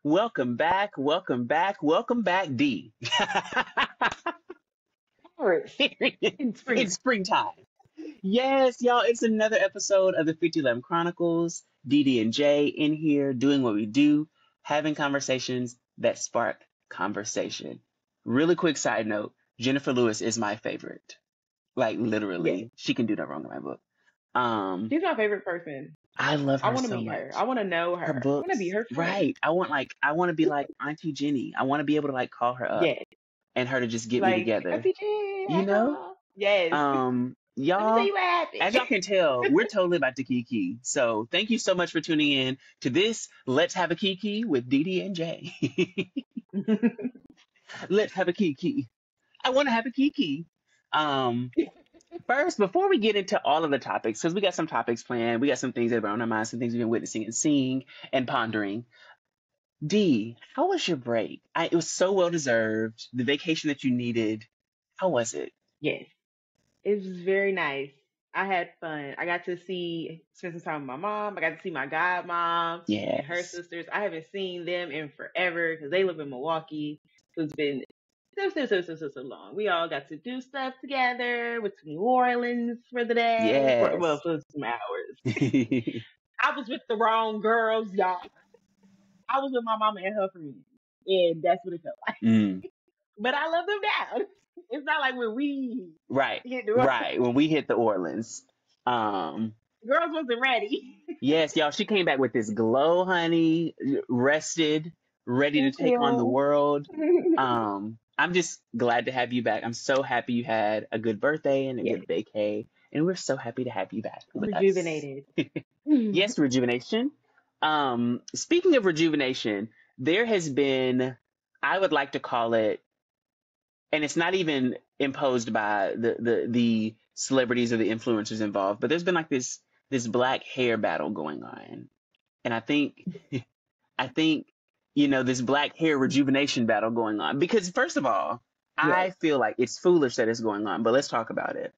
Welcome back, welcome back, welcome back, D. Paris Period. in It's spring. springtime. Yes, y'all, it's another episode of the 5011 Chronicles. DD and J in here doing what we do, having conversations that spark conversation. Really quick side note, Jennifer Lewis is my favorite. Like Yes, literally, she can do no wrong in my book. Um, she's my favorite person. I love I her want to so meet her. I much. want to know Her her. I want to be books, her friend. right. I want to be like Auntie Jenny. I want to be able to like call her up Yes, and her to just get me like a together. TJ, You hey know? girl. Yes, let me tell Y'all, you what happened. as y'all can tell, we're totally about to Kiki. So thank you so much for tuning in to this Let's Have a Kiki with Dee and Jay. Let's have a Kiki. I want to have a Kiki. Um, First, before we get into all of the topics, because we got some topics planned, we got some things that are on our minds, some things we've been witnessing and seeing and pondering. D, how was your break? It was so well deserved. The vacation that you needed. How was it? Yes, it was very nice. I had fun. I got to spend some time with my mom. I got to see my godmom and her Yes. sisters. I haven't seen them in forever because they live in Milwaukee. So it's been so long. We all got to do stuff together. Went to New Orleans for the day, Yes. for some hours. I was with the wrong girls, y'all. I was with my mama and her friends, and that's what it felt like. Mm, But I love them now. It's not like when we right. hit the Right. When we hit the Orleans. Um, girls wasn't ready. yes, y'all, she came back with this glow, honey, rested, ready to Thank take on the you. world. I'm just glad to have you back. I'm so happy you had a good birthday and a Yes, good vacay, and we're so happy to have you back with us. rejuvenated. Yes, rejuvenation. Speaking of rejuvenation, there has been, I would like to call it, and it's not even imposed by the celebrities or the influencers involved, but there's been like this black hair battle going on. And I think, this black hair rejuvenation battle going on. Because first of all, I Yes, feel like it's foolish that it's going on, but let's talk about it.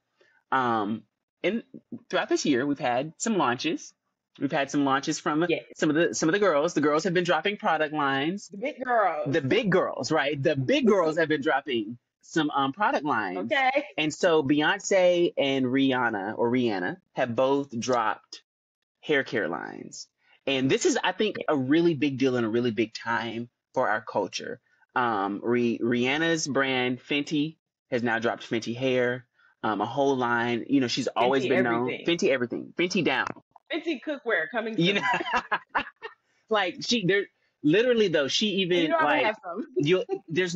Um, and throughout this year, we've had some launches. We've had some launches from yes. some of the girls. The girls have been dropping product lines. The big girls. The big girls, right? The big girls have been dropping some product lines. Okay. And so Beyonce and Rihanna have both dropped hair care lines. And this is, I think, Yes. a really big deal and a really big time for our culture. Rihanna's brand Fenty has now dropped Fenty hair, a whole line. She's always Fancy been known everything. Fenty everything, Fenty down. Fancy cookware coming You know, soon. like there literally though she And you even know I'm gonna like have some. you. There's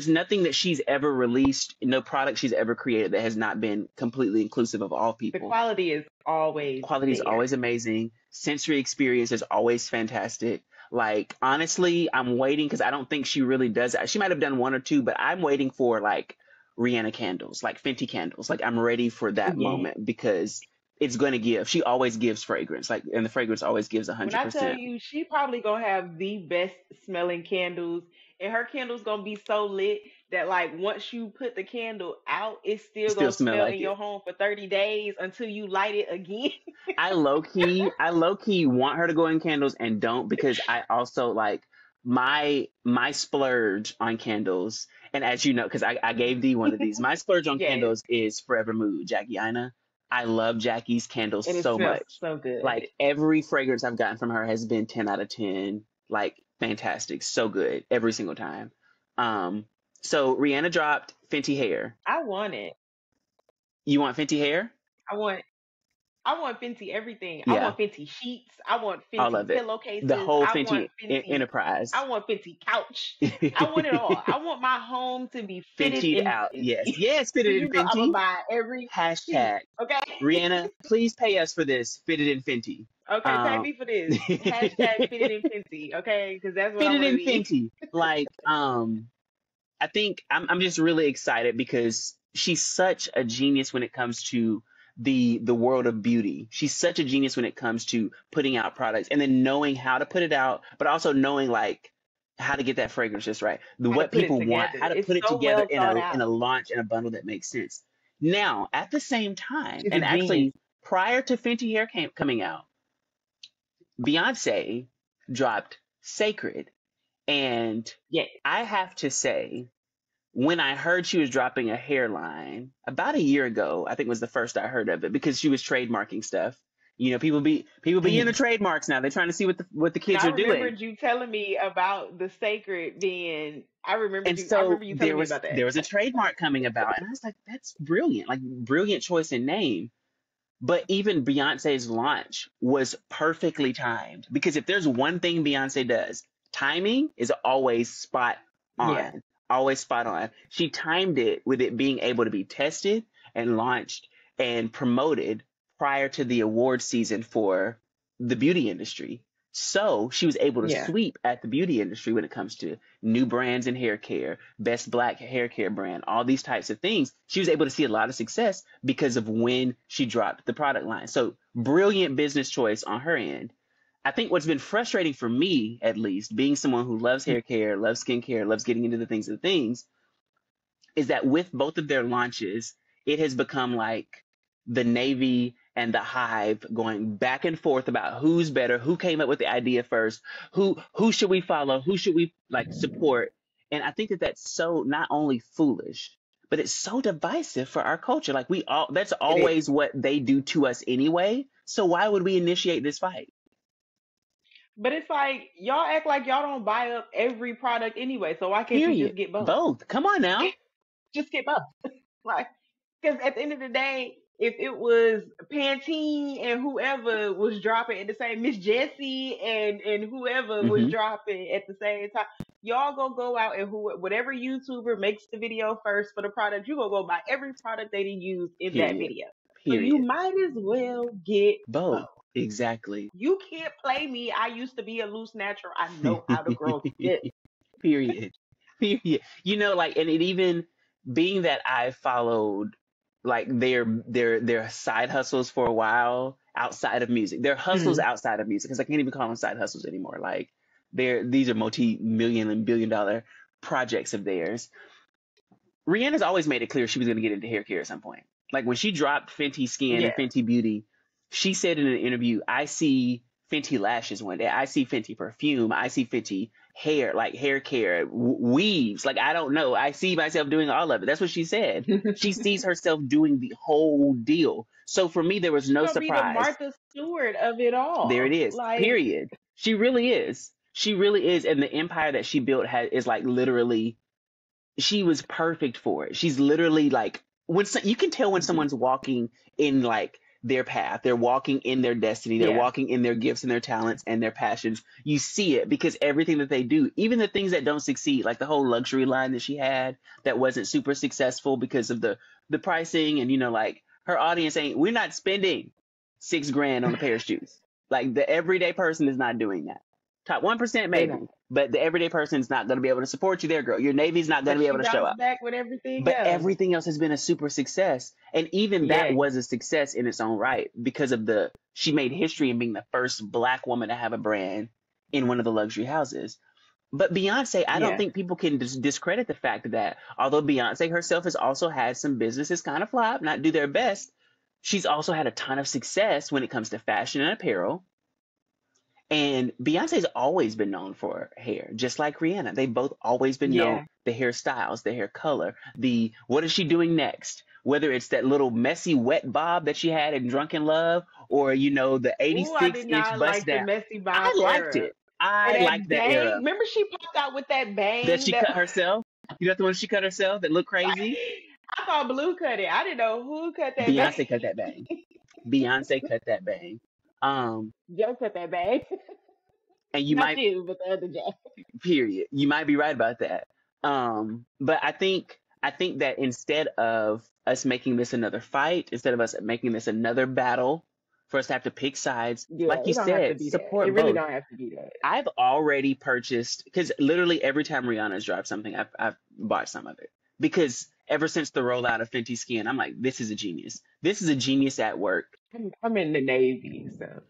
nothing that she's ever released, no product she's ever created that has not been completely inclusive of all The people. quality is always Quality is there. always amazing. Sensory experience is always fantastic. Like, honestly, I'm waiting because I don't think she really does that. She might have done one or two, but I'm waiting for like Rihanna candles, like Fenty candles. Like, I'm ready for that Yeah. moment because it's going to give. She always gives fragrance, like, and the fragrance always gives When I tell 100%. you, she probably gonna have the best smelling candles, and her candles gonna be so lit that like once you put the candle out, it's still Still gonna smell smell in like your it. home for 30 days until you light it again. I low key want her to go in candles and don't because I also like my splurge on candles. And as you know, because I gave D one of these, my splurge on Yes, candles is Forever Mood, Jackie Ina. I love Jackie's candles and it so smells much. so good. Like every fragrance I've gotten from her has been 10 out of 10. Like fantastic, so good every single time. Um, so Rihanna dropped Fenty hair. I want it. You want Fenty hair? I want I want Fenty everything. I Yeah. want Fenty sheets. I want All Fenty of it. The pillowcases. whole I want Fenty Fenty. enterprise. I want Fenty couch. I want it all. I want my home to be fitted Fenty'd in out. Yes. Fenty. Yes, So fitted in you know I'm gonna Fenty. buy every piece. Hashtag. Okay. Rihanna, please pay us for this. Fitted in Fenty. Okay. Pay Um, me for this. Hashtag fitted in Fenty. Okay, because that's what I fitted want to in be. Fenty. Like, I think I'm just really excited because she's such a genius when it comes to the world of beauty. She's such a genius when it comes to putting out products and then knowing how to put it out, but also knowing like how to get that fragrance just right. The How to what put it people want, together. how to It's put it so together well in thought a out. launch and a bundle that makes sense. Now, at the same time, She's a and genius. actually prior to Fenty Hair coming out, Beyonce dropped sacred. And Yeah. I have to say, when I heard she was dropping a hairline about a year ago, I think was the first I heard of it because she was trademarking stuff. You know, people be into Mhm. trademarks now. They're trying to see what the And kids I are doing. remembered you telling me about the sacred being. And I so remember you telling there me was about that. there was a trademark coming about, and I was like, that's brilliant, like brilliant choice in name. But even Beyonce's launch was perfectly timed because if there's one thing Beyonce does, timing is always spot Yeah. on, always spot on. She timed it with it being able to be tested and launched and promoted prior to the award season for the beauty industry. So she was able to Yeah. sweep at the beauty industry when it comes to new brands in hair care, best black hair care brand, all these types of things. She was able to see a lot of success because of when she dropped the product line. So brilliant business choice on her end. I think what's been frustrating for me, at least, being someone who loves hair care, loves skincare, loves getting into the things, is that with both of their launches, it has become like the Navy and the Hive going back and forth about who's better, who came up with the idea first, who should we follow, who should we like support. And I think that that's so not only foolish, but it's so divisive for our culture. Like we all, that's It is. always what they do to us anyway. So why would we initiate this fight? But it's like y'all act like y'all don't buy up every product anyway. So why can't you Period. just get both? Both. Come on now. Just get both. Like, because at the end of the day, if it was Pantene and whoever was dropping at the same, Miss Jessie and whoever was Hmm. dropping at the same time, y'all gonna go out and whatever YouTuber makes the video first for the product, you gonna go buy every product they didn't use in that Period. video. So you Period. might as well get both. Both. Exactly. You can't play me. I used to be a loose natural. I know how to grow thick. Period. Period. You know, like, and it even being that I followed like their side hustles for a while outside of music. Their hustles Mm. outside of music, because I can't even call them side hustles anymore. Like these are multi-million and billion-dollar projects of theirs. Rihanna's always made it clear she was going to get into hair care at some point. Like when she dropped Fenty Skin and Yeah. Fenty Beauty, she said in an interview, I see Fenty lashes one day. I see Fenty perfume. I see Fenty hair, like hair care, weaves. Like, I don't know. I see myself doing all of it. That's what she said. She sees herself doing the whole deal. So for me, there was She's no gonna be the surprise. Martha Stewart of it There it all. is. Like, Period. She really is. She really is. And the empire that she built is like literally she was perfect for it. She's literally like you can tell when someone's walking in like their path, they're walking in their destiny, they're yeah. walking in their gifts and their talents and their passions. You see it because everything that they do, even the things that don't succeed, like the whole luxury line that she had that wasn't super successful because of the pricing and like her audience ain't we're not spending 6 grand on a pair of shoes. Like the everyday person is not doing that. Top 1% They know. maybe, but the everyday person is not going to be able to support you there, girl. Your Navy's not going But to be she able to show bounced up. back with everything But else. everything else has been a super success. And even that Yeah. was a success in its own right because of she made history in being the first black woman to have a brand in one of the luxury houses. But Beyonce, I don't Yeah. think people can discredit the fact that although Beyonce herself has also had some businesses kind of flop, not do their best, she's also had a ton of success when it comes to fashion and apparel. And Beyonce's always been known for hair, just like Rihanna. They've both always been known Yeah. the hairstyles, the hair color, the what is she doing next? Whether it's that little messy wet bob that she had in Drunken Love or the Ooh, I 86 did inch not bust like the down. messy I bob liked era. it. And I liked that that bang. era. Remember she popped out with that That bang she that cut herself. You know the one she cut herself that looked crazy? I thought Blue cut it. I didn't know who cut that bang. Beyonce cut that bang. Beyonce cut that bang. Um, Joe cut that bang. and you Not might you, but the other Joe. period. You might be right about that. But I think that instead of us making this another fight, instead of us making this another battle for us to have to pick sides, Yeah, like you it don't have to said, be that. It support really both. don't have to be that. I've already purchased because literally every time Rihanna's dropped something, I've bought some of it because ever since the rollout of Fenty Skin, I'm like, this is a genius. This is a genius at work. I'm in the Navy, so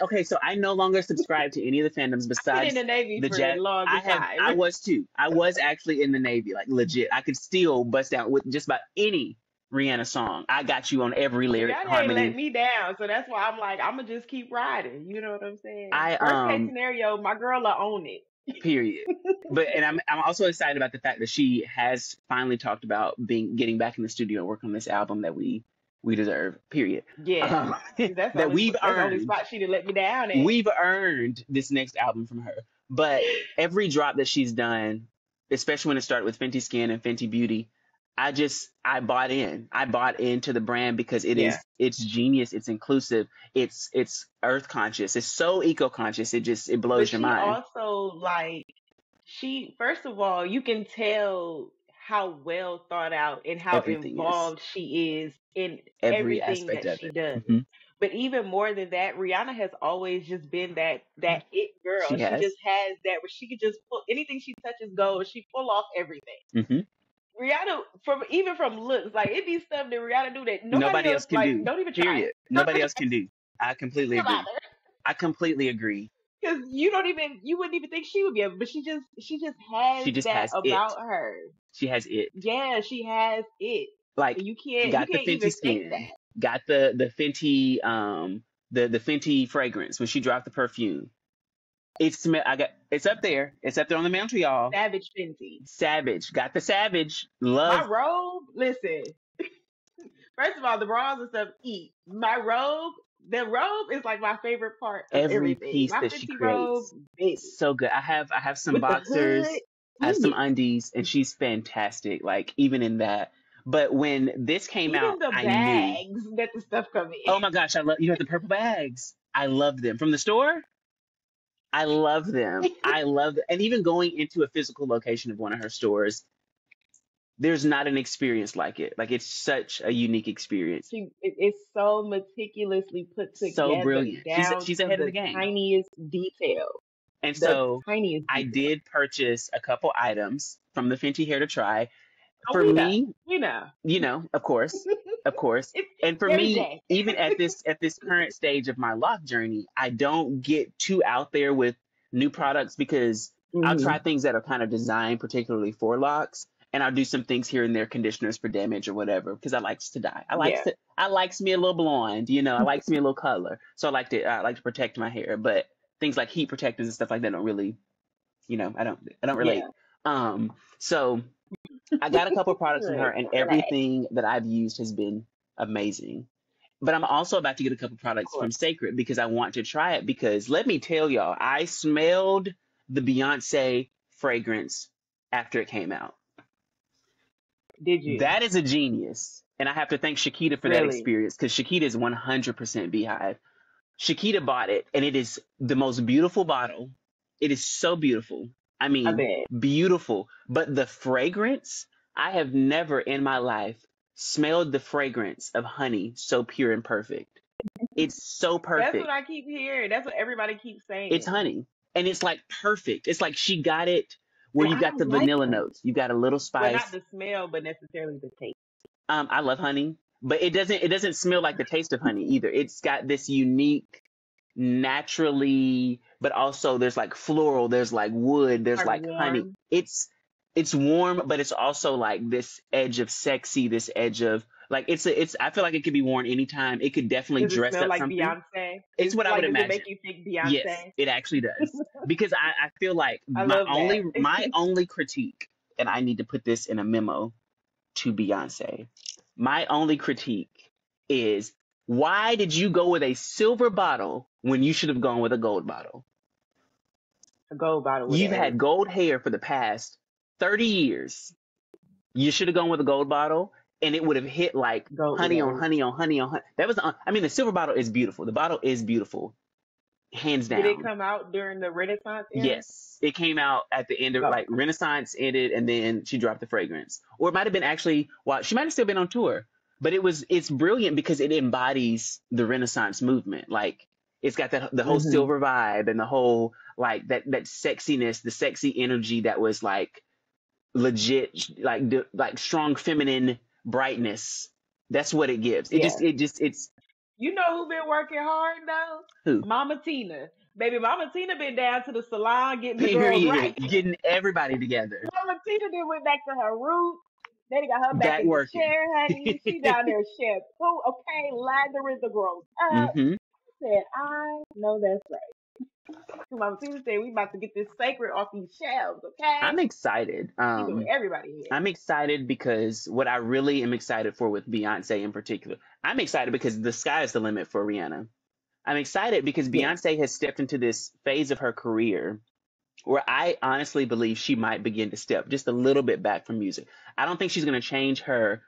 Okay, so I no longer subscribe to any of the fandoms I've been in besides the Navy the for the jet. longest I time. was too. I was actually in the Navy, like legit. I could still bust down with just about any Rihanna song. I got you on every lyric, Rihanna ain't let harmony. me down, so that's why I'm like, I'm gonna just keep riding. You know what I'm saying? I Worst case scenario, my girl will own it. period. But and I'm also excited about the fact that she has finally talked about getting back in the studio and working on this album that we deserve. Period. Yeah, Um, 'cause that that's the only spot she didn't let me down at. we've earned this next album from her. But every drop that she's done, especially when it started with Fenty Skin and Fenty Beauty, I bought in. I bought into the brand because Yeah. it's genius, it's inclusive, it's earth conscious, it's so eco conscious, it But blows your she mind. also like first of all, you can tell how well thought out and how Everything is. involved she is in Every everything aspect that of she it. does. Hmm. But even more than that, Rihanna has always just been that it girl. She She has. just has that where she could just pull anything she touches goes. She pull off everything. Hmm. Rihanna from looks like it be stuff that Rihanna do that nobody Nobody else else can like. do. Don't even try. Period. Don't Nobody even else can do. I completely try. agree. I completely agree. Because you wouldn't even think she would be able, but she just She has just that has it. about her. She has it. Yeah, she has it. Like, And you got the can't Fenty even fake skin, that. got the Fenty the Fenty fragrance when she dropped the perfume. It's up there. It's up there on the mantle, y'all. Savage Fenty. Savage. Got the Savage. My Love robe, listen. First of all, the bras and stuff eat. The robe is like my favorite part of every everything. piece My that she Fenty robe, creates. baby. So good. I have some With the hood. boxers, I have some Ooh. undies, and she's fantastic. Like, even in that. But when this came out, Even the I knew. bags that the stuff come in. Oh my gosh, I love you have the purple bags. I love them. From the store? I love them. And even going into a physical location of one of her stores, there's not an experience like it. Like, it's such a unique experience. It's so meticulously put So together brilliant. down She's to ahead of the the game. tiniest detail. And The so tiniest I detail. did purchase a couple items from the Fenty Hair to try. Oh, For we know. me, We know. of course, of course. It's And for Mary me, J. even at this current stage of my lock journey, I don't get too out there with new products because I'll try Hmm. things that are kind of designed particularly for locks, and I'll do some things here and there, conditioners for damage or whatever, because I likes to dye. Yeah. I likes me a little blonde, I likes me a little color. So I like to protect my hair, but things like heat protectors and stuff like that don't really, I don't relate. Yeah. So I got a couple products from her, Good. and Relax. everything that I've used has been amazing. But I'm also about to get a couple Of products from course. Sacred because I want to try it. Because let me tell y'all, I smelled the Beyonce fragrance after it came out. Did you? That is a genius. And I have to thank Shakita for that Really? experience because Shakita is 100% Beehive. Shakita bought it, and it is the most beautiful bottle. It is so beautiful. I I mean, bet. beautiful. But the fragrance, I have never in my life smelled the fragrance of honey so pure and perfect. It's so That's what perfect. I keep hearing. That's what everybody keeps It's saying. honey. And it's like perfect. It's like she got it where And you I got the don't like vanilla honey. notes. You got a little Well, not spice. the smell, but necessarily the taste. I love honey, but it doesn't smell like the taste of honey either. It's got this unique, naturally, but also there's like floral, there's like wood, there's Like like honey. warm. It's warm, but it's also like this edge of sexy, this edge of like it's I feel like it could be worn anytime. It could definitely Does it dress smell up like something. Beyonce? It's what I would Does it make imagine. you think Yes, Beyonce? it actually does. Because I feel like I my love that. only my only critique, and I need to put this in a memo to Beyonce. My only critique is why did you go with a silver bottle when you should have gone with a gold bottle? A gold bottle would have You've had ate. gold hair for the past 30 years. You should have gone with a gold bottle and it would have hit like Gold would honey have on ate. honey on honey on honey. That was, I mean, the silver bottle is beautiful. The bottle is beautiful, hands Did it down. come out during the Renaissance era? Yes, it came out at the end of Oh, like Renaissance ended, and then she dropped the fragrance, or it might have been actually while she might have still been on tour. But it's brilliant because it embodies the Renaissance movement. Like it's got the whole hmm silver vibe and the whole like that sexiness, the sexy energy that was like legit, like strong feminine brightness. That's what it gives. yeah. It's You know who been working hard though? who Mama Tina. Baby, Mama Tina been down to the salon getting the girls period right. getting everybody together. Mama Tina then went back to her roots. They done got her back Back in the working. chair, honey. She down there shampoo. Okay, lather the grows up. Hmm. Said, I know that's right. So Mama Caesar said, we about to get this sacred off these shelves, okay? I'm excited. She doing everybody here. I'm excited because what I really am excited for with Beyonce in particular, I'm excited because the sky is the limit for Rihanna. I'm excited because Yes. Beyonce has stepped into this phase of her career where I honestly believe she might begin to step just a little bit back from music. I don't think she's going to change her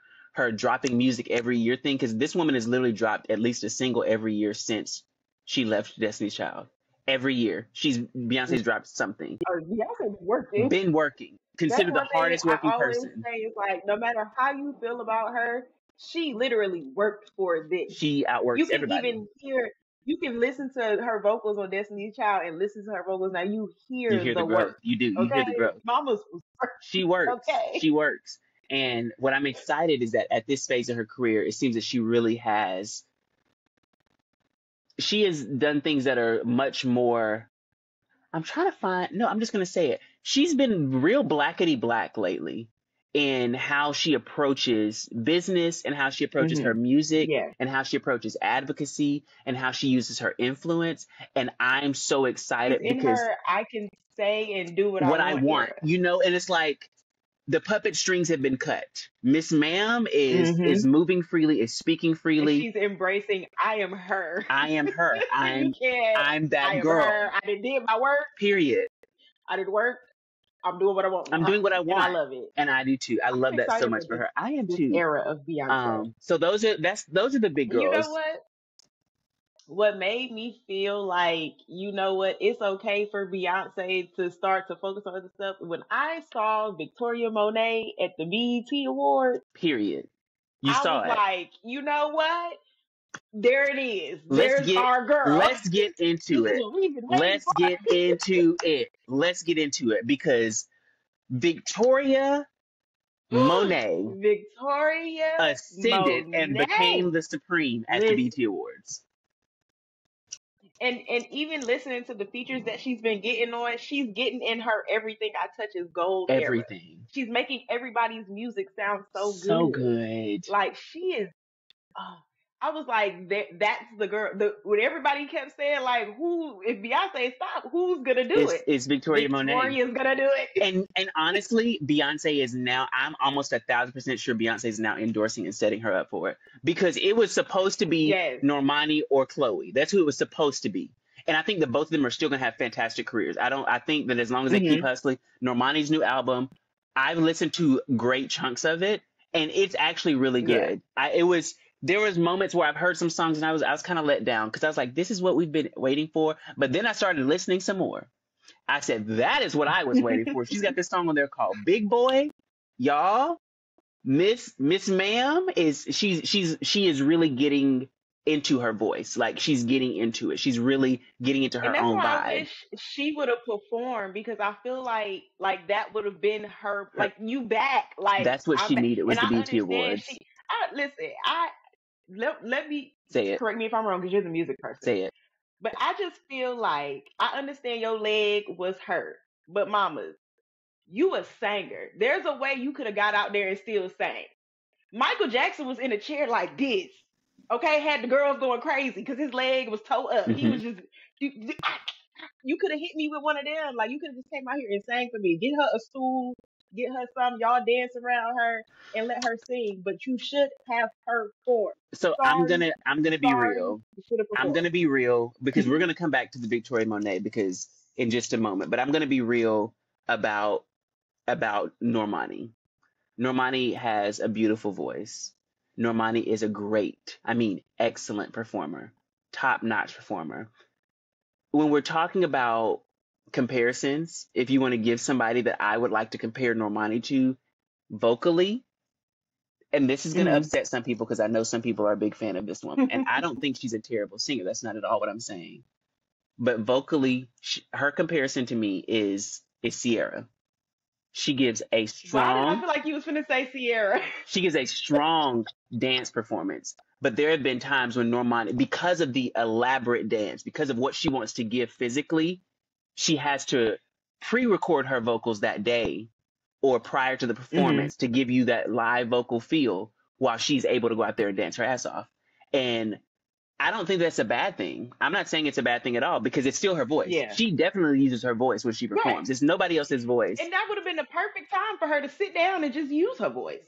dropping music every year thing, because this woman has literally dropped at least a single every year since she left Destiny's Child. Every year, Beyonce's dropped something. Beyonce working. Been working. That's Considered the one thing hardest I working always person. say is like, no matter how you feel about her, she literally worked for this. She You outworks can everybody. even hear, you can listen to her vocals on Destiny's Child and listen to her vocals now. You You hear hear the the growth. work. You do. You hear Okay, the growth. Mama's was She working. works. Okay. She works. And what I'm excited is that at this phase of her career, it seems that she has done things that are much more. I'm trying to find, no, I'm just going to say it. She's been real blackety black lately in how she approaches business and how she approaches her music Yeah. and how she approaches advocacy and how she uses her influence. And I'm so She's excited in because her I can say and do what I what I want want, era. and it's like the puppet strings have been cut. Miss Ma'am is Mhm. moving freely, is speaking And freely. she's embracing I am her. I am her. You can't. I'm that I am girl. her. I did my work. Period. I did work. I'm doing what I want I'm now. doing what I And I want. love it. And I do too. I I'm love that so excited much for for her. I am this too. era of Beyonce. So those are the big You know girls. what? What made me feel like, you know what, it's okay for Beyonce to start to focus on other stuff. When I saw Victoria Monet at the BET Awards, Period. You I saw was it. like, you know what? There it is. Let's There's our girl. get into This is it. what we've been waiting Let's for. get into it. Let's get into it because Victoria Monet Victoria ascended and became Monet. the supreme at the Listen, BET Awards. and even listening to the features that she's been getting on, she's getting in her everything I touch is gold era. Everything. She's making everybody's music sound so So good. good. Like she is. Oh, I was like, that's the girl. When everybody kept saying like, who if Beyonce stop, who's gonna do it? It's Victoria Monet. Victoria's gonna do it. And honestly, Beyonce is now, I'm almost 1,000% sure Beyonce is now endorsing and setting her up for it, because it was supposed to be Yes. Normani or Chloe. That's who it was supposed to be. And I think that both of them are still going to have fantastic careers. I think that as long as they keep hustling, Normani's new album, I've listened to great chunks of it and it's actually really good. Yeah. There was moments where I've heard some songs and I was kind of let down because I was like, this is what we've been waiting for. But then I started listening some more. I said, that is what I was waiting for. She's got this song on there called Big Boy. Y'all, Miss Ma'am she is really getting into her voice. Like she's getting into it. She's really getting into her own And that's why vibe. I wish she would have performed, because I feel like that would have been her, like, you back. Like that's what she needed was and the I BET Awards. listen, let me Say it. correct me if I'm wrong, because you're the music person. Say it. But I just feel like I understand your leg was hurt, but mamas, you a singer. There's a way you could have got out there and still sang. Michael Jackson was in a chair like this. Okay, had the girls going crazy because his leg was toe up. He was just, you could have hit me with one of them. Like, you could have just came out here and sang for me. Get her a stool, get her some, y'all dance around her and let her sing. But you should have her perform. So I'm gonna be real. I'm gonna be real because we're gonna come back to the Victoria Monet because in just a moment. But I'm gonna be real about Normani. Normani has a beautiful voice. Normani is a great, excellent performer, top-notch performer. When we're talking about comparisons, if you want to give somebody that I would like to compare Normani to vocally, and this is going to upset some people because I know some people are a big fan of this woman, and I don't think she's a terrible singer. That's not at all what I'm saying. But vocally, her comparison to me is Ciara. She gives a strong. Why did I feel like you was finna say Ciara? She gives a strong dance performance. But there have been times when Normani, because of the elaborate dance, because of what she wants to give physically, she has to pre-record her vocals that day or prior to the Hmm. performance to give you that live vocal feel while she's able to go out there and dance her ass off. And I don't think that's a bad thing. I'm not saying it's a bad thing at all because it's still her voice. Yeah. She definitely uses her voice when she Right. performs. It's nobody else's voice. And that would have been the perfect time for her to sit down and just use her voice.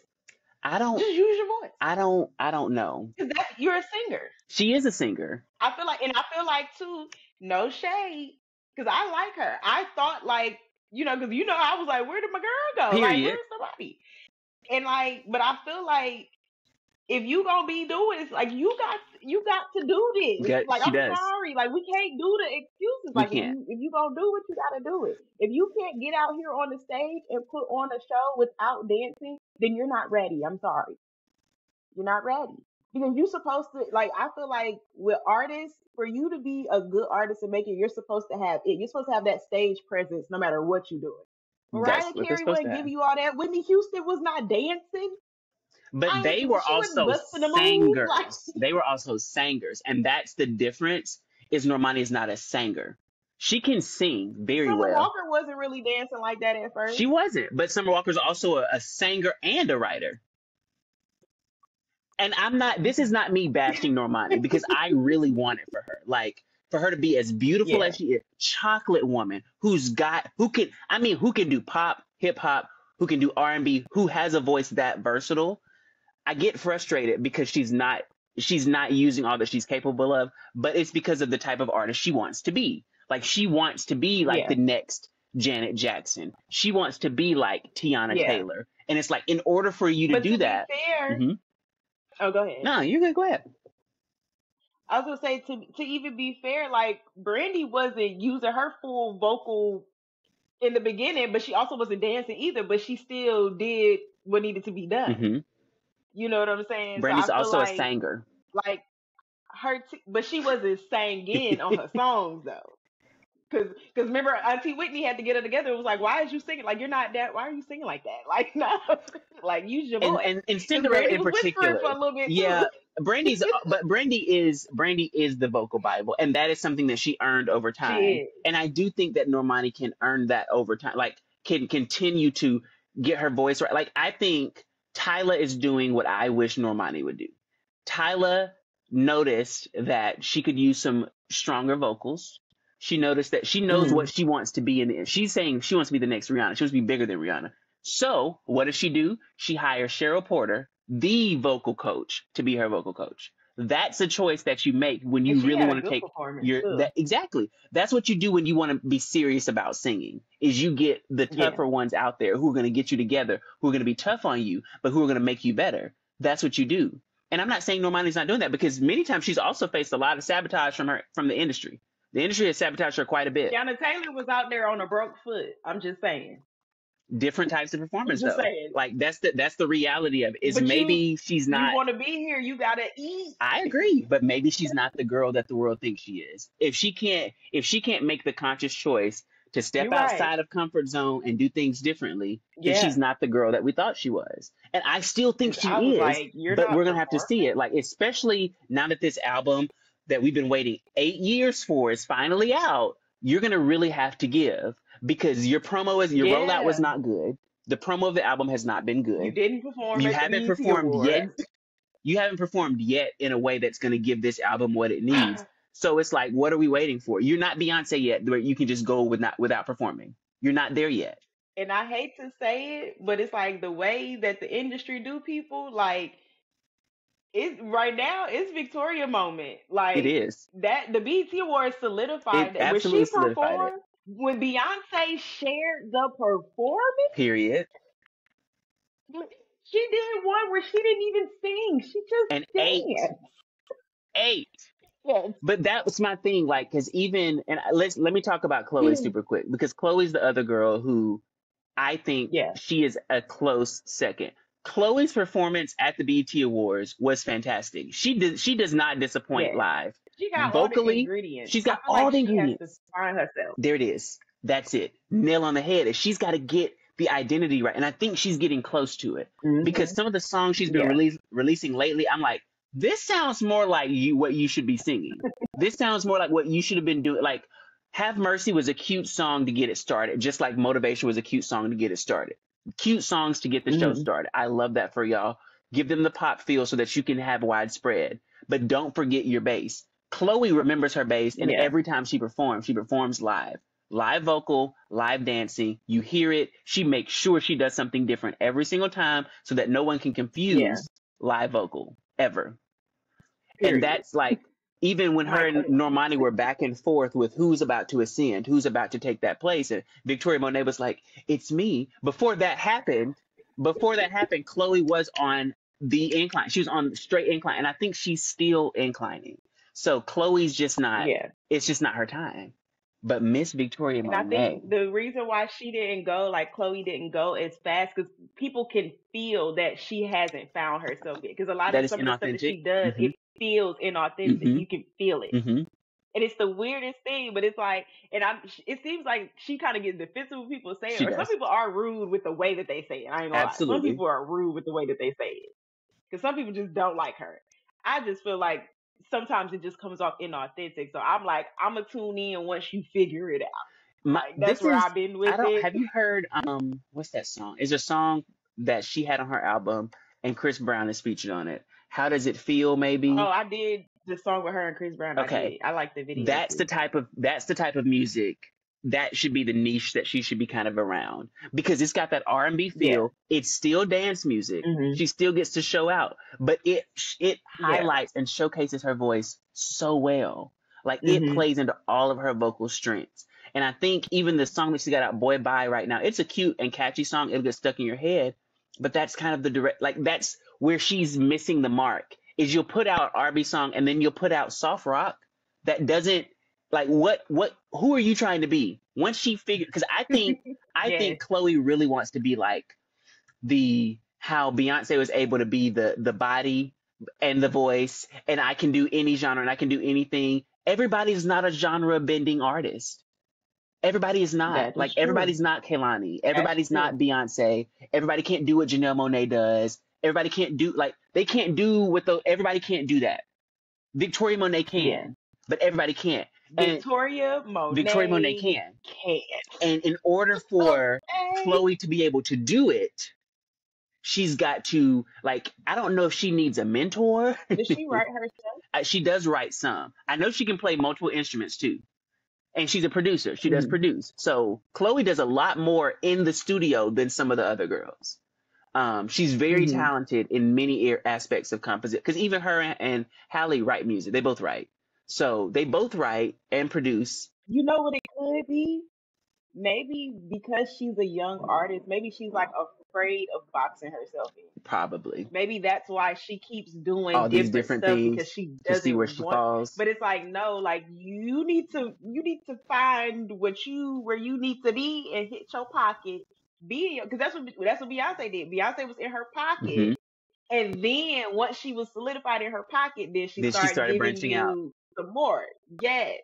I don't Just use your voice. I don't know. Because you're a singer. She is a singer. I feel like too, no shade, because I like her. I thought like, because I was like, where did my girl go? Like, Period. where's somebody? And like, but I feel like if you gonna be doing this, like you got to do this. Like, She I'm does. sorry, like we can't do the excuses. We Like, if can't. you gonna do it, you gotta do it. If you can't get out here on the stage and put on a show without dancing, then you're not ready. I'm sorry. You're not ready. Because you're supposed to, like, I feel like with artists, for you to be a good artist and make it, you're supposed to have it. You're supposed to have that stage presence no matter what you're doing. That's Mariah what they're Carey supposed to wouldn't have. give you all that. Whitney Houston was not dancing. But they were She wasn't also busting a move. Like, singers. They were also singers. And that's the difference is Normani is not a singer. She can sing very Summer well. Walker wasn't really dancing like that at She first. wasn't. But Summer Walker's also a singer and a writer. And this is not me bashing Normani because I really want it for her. Like, for her to be as beautiful Yeah, as she is, chocolate woman who can do pop, hip hop, who can do R&B, who has a voice that versatile. I get frustrated because she's not using all that she's capable of, but it's because of the type of artist she wants to be. Like, she wants to be like yeah, the next Janet Jackson. She wants to be like Tiana yeah. Taylor. And it's like, in order for you to But do to be that, fair, hmm oh, go ahead. no, you're gonna go ahead. I was gonna say, to even be fair, like Brandy wasn't using her full vocal in the beginning, but she also wasn't dancing either. But she still did what needed to be done. hmm You know what I'm saying? So Brandy's I feel also a like singer. like but she wasn't singing on her songs though. Cause remember Auntie Whitney had to get her together. It was like, why is you singing? Like, you're not that. Why are you singing like that? Like, no, like use your and voice. and, and Cause Cinderella Brandy in was whispering for particular. a little bit Yeah, too. Brandy is the vocal Bible, and that is something that she earned over She time. is. And I do think that Normani can earn that over time, like can continue to get her voice right. Like, I think Tyla is doing what I wish Normani would do. Tyla noticed that she could use some stronger vocals. She noticed that she knows what Mm, she wants to be in the end. She's saying she wants to be the next Rihanna. She wants to be bigger than Rihanna. So what does she do? She hires Cheryl Porter, the vocal coach, to be her vocal coach. That's a choice that you make when and you she really had a want to good take performance your too. that exactly. That's what you do when you want to be serious about singing. Is you get the Yeah. tougher ones out there who are going to get you together, who are going to be tough on you, but who are going to make you better. That's what you do. And I'm not saying Normani's not doing that because many times she's also faced a lot of sabotage from the industry. The industry has sabotaged her quite a bit. Tiana Taylor was out there on a broke foot. I'm just saying. Different types of I'm performance just though. saying. Like, that's the reality of it. Is But maybe she's you not. want to be here, you gotta eat. I agree, but maybe she's not the girl that the world thinks she is. If she can't make the conscious choice to step You're right. outside of comfort zone and do things differently, then she's Yeah. not the girl that we thought she was. And I still think Because I she was is, like, you're but not we're gonna have to see performing. it. Like, especially now that this album that we've been waiting 8 years for is finally out, you're gonna really have to give because your rollout was Yeah. not good. The promo of the album has not been You good. didn't perform You at the haven't BET performed yet Awards. in a way that's going to give this album what it needs. So it's like, what are we waiting for? You're not Beyonce yet, where you can just go without performing. You're not there yet. And I hate to say it, but it's like the way that the industry do people, like it right now it's Victoria moment. It Like is. that the BET Awards It solidified that when absolutely she solidified it. performed, when Beyonce shared the performance, Period. she did one where she didn't even sing. She And just eight, danced. eight. Yes. But that was my thing. Like, because let me talk about Chloe super quick because Chloe's the other girl who I think Yeah. she is a close second. Chloe's performance at the BET Awards was fantastic. She does not disappoint Yes. live. She got all the Vocally, ingredients. she's I got feel like all the she has to ingredients. find herself. There it is. That's it. Nail on the head. She's got to get the identity right. And I think she's getting close to it because Hmm. some of the songs she's been Yeah. releasing lately, I'm like, this sounds more like what you should be singing. This sounds more like what you should have been doing. Like, Have Mercy was a cute song to get it started, just like Motivation was a cute song to get it started. Cute songs to get the show Hmm. started. I love that for y'all. Give them the pop feel so that you can have widespread. But don't forget your bass. Chloe remembers her bass, and Yeah. every time she performs live. Live vocal, live dancing. You hear it. She makes sure she does something different every single time so that no one can Yeah. confuse live vocal ever. And Period. that's like, even when her and Michael. Normani were back and forth with who's about to ascend, who's about to take that place, and Victoria Monet was like, "It's me." Before that happened, Chloe was on the incline. She was on straight incline, and I think she's still inclining. So Chloe's just not. Yeah. It's just not her time. But Miss Victoria And I think Monet, the reason why she didn't go, like Chloe didn't go as fast, because people can feel that she hasn't found herself yet. Because a lot that of is some of the stuff that inauthentic. she does, Mm-hmm. it feels inauthentic. Mm-hmm. You can feel it. Mm-hmm. And it's the weirdest thing, but it's like, and it seems like she kind of gets defensive when people say it, She or some does. people are rude with the way that they say it. I ain't gonna lie. Some Absolutely. people are rude with the way that they say it. Because some people just don't like her. I just feel like sometimes it just comes off inauthentic. So I'm like, I'm gonna tune in once you figure it out. Like that's This where is, I've been I with don't, it. have you heard what's that song? It's a song that she had on her album and Chris Brown is featured on it. How does it feel, Oh, maybe? I did the song with her and Chris Brown. I Okay. did. I like the video too. That's the type of music that should be the niche that she should be kind of around, because it's got that R&B Yeah. feel. It's still dance music. Hmm. She still gets to show out, but it Yeah. highlights and showcases her voice so well. Like, it Hmm. plays into all of her vocal strengths. And I think even the song that she got out, Boy Bye, right now, it's a cute and catchy song. It'll get stuck in your head, but that's kind of the direct, like, that's where she's missing the mark. Is you'll put out R&B song and then you'll put out soft rock that doesn't, like, who are you trying to be? Once she figured, because I Yes, think Chloe really wants to be like the how Beyonce was able to be the body and the voice, and I can do any genre and I can do anything. Everybody's not a genre bending artist. Everybody is not. that Like, is true. everybody's not Kehlani. That's Everybody's true. not Beyonce. Everybody can't do what Janelle Monáe does. Everybody can't do, like, they can't do what the everybody can't do that. Victoria Monet Yeah. can, but everybody can't. And Victoria Victoria Monet Monet can. can. And in order for Okay. Chloe to be able to do it, she's got to, like, I don't know if she needs a mentor. Does she write herself? She does write some. I know she can play multiple instruments too. And she's a producer. She does Hmm. produce. So Chloe does a lot more in the studio than some of the other girls. She's very Hmm. talented in many aspects of composition, because even her and Hallie write music. They both write. So they both write and produce, You know what it could be? Maybe because she's a young artist, maybe she's like afraid of boxing herself in. probably, Maybe that's why she keeps doing all these different different stuff, because things she to see where doesn't she want. falls. But it's like, no, like you need to find where you need to be and hit your pocket. Be, because that's what Beyonce did. Beyonce was in her Hmm. pocket, and then once she was solidified in her pocket, then she Then she started started giving branching out. you some more. Yes,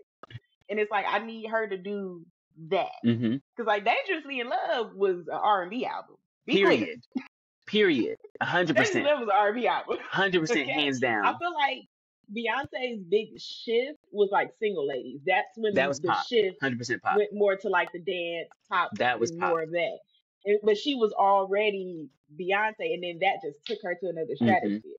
and it's like, I need her to do that, Hmm. because like Dangerously in Love was an R&B album. Be clear. Period. Period. Dangerously in 100%. Love was an R&B album. 100% Okay. hands I down. feel like Beyonce's big shift was like Single Ladies. That's That when was the pop. shift 100% pop. went more to like the dance, pop, That was and pop. more of that. But she was already Beyonce, and then that just took her to another Hmm. stratosphere.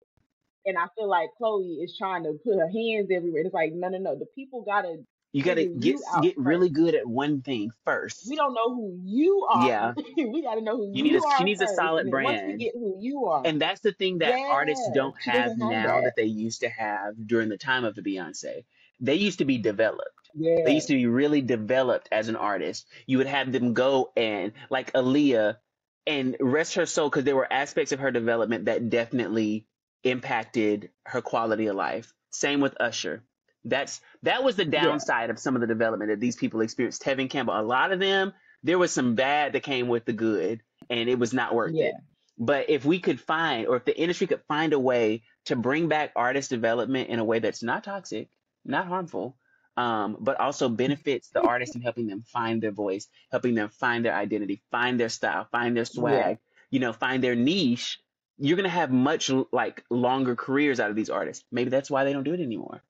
And I feel like Chloe is trying to put her hands everywhere. It's like, no, no, no. The people gotta You got to figure you out get really first. good at one thing We first. don't know who you are. Yeah. We gotta know who You need you she are needs a first. solid And then once we brand. get who you are, And that's the thing that artists yeah, don't she have doesn't have now that. that they used to have during the time of the Beyonce. They used to be developed. They Yeah, used to be really developed as an artist. You would have them go and, like Aaliyah, and rest her soul, because there were aspects of her development that definitely impacted her quality of life. Same with Usher. That was the yeah, downside of some of the development that these people experienced. Tevin Campbell, a lot of them, there was some bad that came with the good, and it was not worth it. yeah. But if we could find, or if the industry could find a way to bring back artist development in a way that's not toxic, not harmful, but also benefits the artist in helping them find their voice, helping them find their identity, find their style, find their Yeah. swag, find their niche, you're gonna have much like longer careers out of these artists. Maybe that's why they don't do it anymore.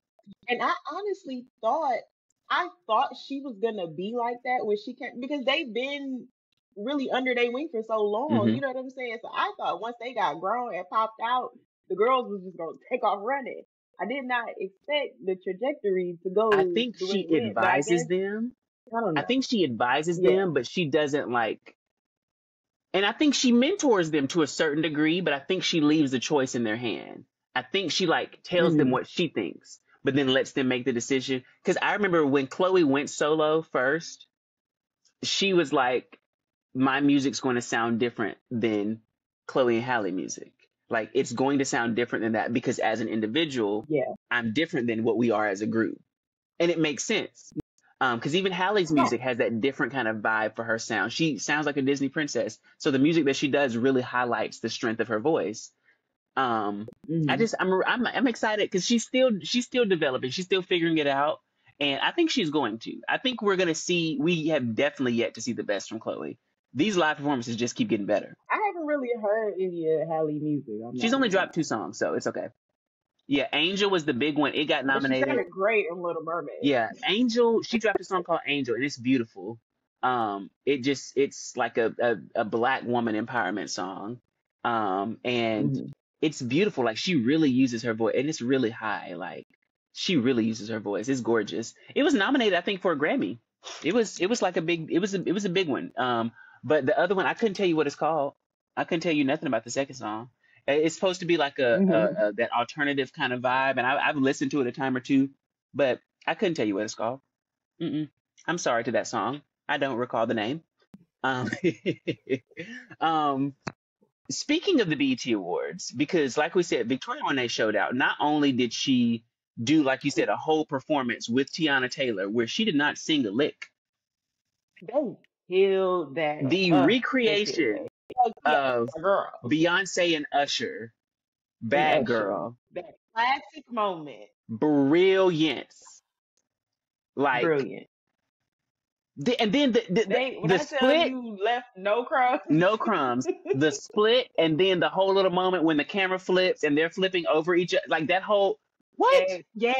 And I thought she was gonna be like that when she came, because they've been really under their wing for so long. Hmm. You know what I'm saying? So I thought once they got grown and popped out, the girls was just gonna take off running. I did not expect the trajectory to I go think the way she it went, but I advises guess them. I don't I know. think she advises Yeah. them, but she doesn't like, and I think she mentors them to a certain degree, but I think she leaves the choice in their hand. I think she like tells them Hmm. what she thinks, but then lets them make the decision. Cause I remember when Chloe went solo first, she was like, my music's going to sound different than Chloe and Halle music. Like it's going to sound different than that because as an individual, Yeah. I'm different than what we are as a group. And it makes sense. Because even Halle's Right. music has that different kind of vibe for her sound. She sounds like a Disney princess. So the music that she does really highlights the strength of her voice. Um, Hmm. I'm excited because she's still developing. She's still figuring it out. And I think she's going to. I think we're going to see, we have definitely yet to see the best from Chloe. These live performances just keep getting better. I haven't really heard any of Halle music. I'm She's not only gonna dropped two lie, songs, so it's okay. Yeah, Angel was the big one. It got but she nominated. sounded great in Little Mermaid. Yeah, Angel, she dropped a song called Angel and it's beautiful. It's like a black woman empowerment song. And Hmm. it's beautiful. Like she really uses her voice and it's really high. Like she really uses her voice. It's gorgeous. It was nominated, I think, for a Grammy. It was like a big it was a big one. But the other one, I couldn't tell you what it's called. I couldn't tell you nothing about the second song. It's supposed to be like Hmm. a that alternative kind of vibe, and I've listened to it a time or two, but I couldn't tell you what it's called. Mm-mm. I'm sorry to that song. I don't recall the name. Um, um, speaking of the BET Awards, because like we said, Victoria Monet showed out. Not only did she do, like you said, a whole performance with Tiana Taylor, where she did not sing a lick. They killed that. The They killed recreation that. Like, yeah, of girl Beyonce and Usher, and Bad Usher. Girl, That classic moment. brilliance. Like, Brilliant. and then They when the I tell split, you left no crumbs. no crumbs. The split, and then the whole little moment when the camera flips and they're flipping over each other, like that whole what? Yes,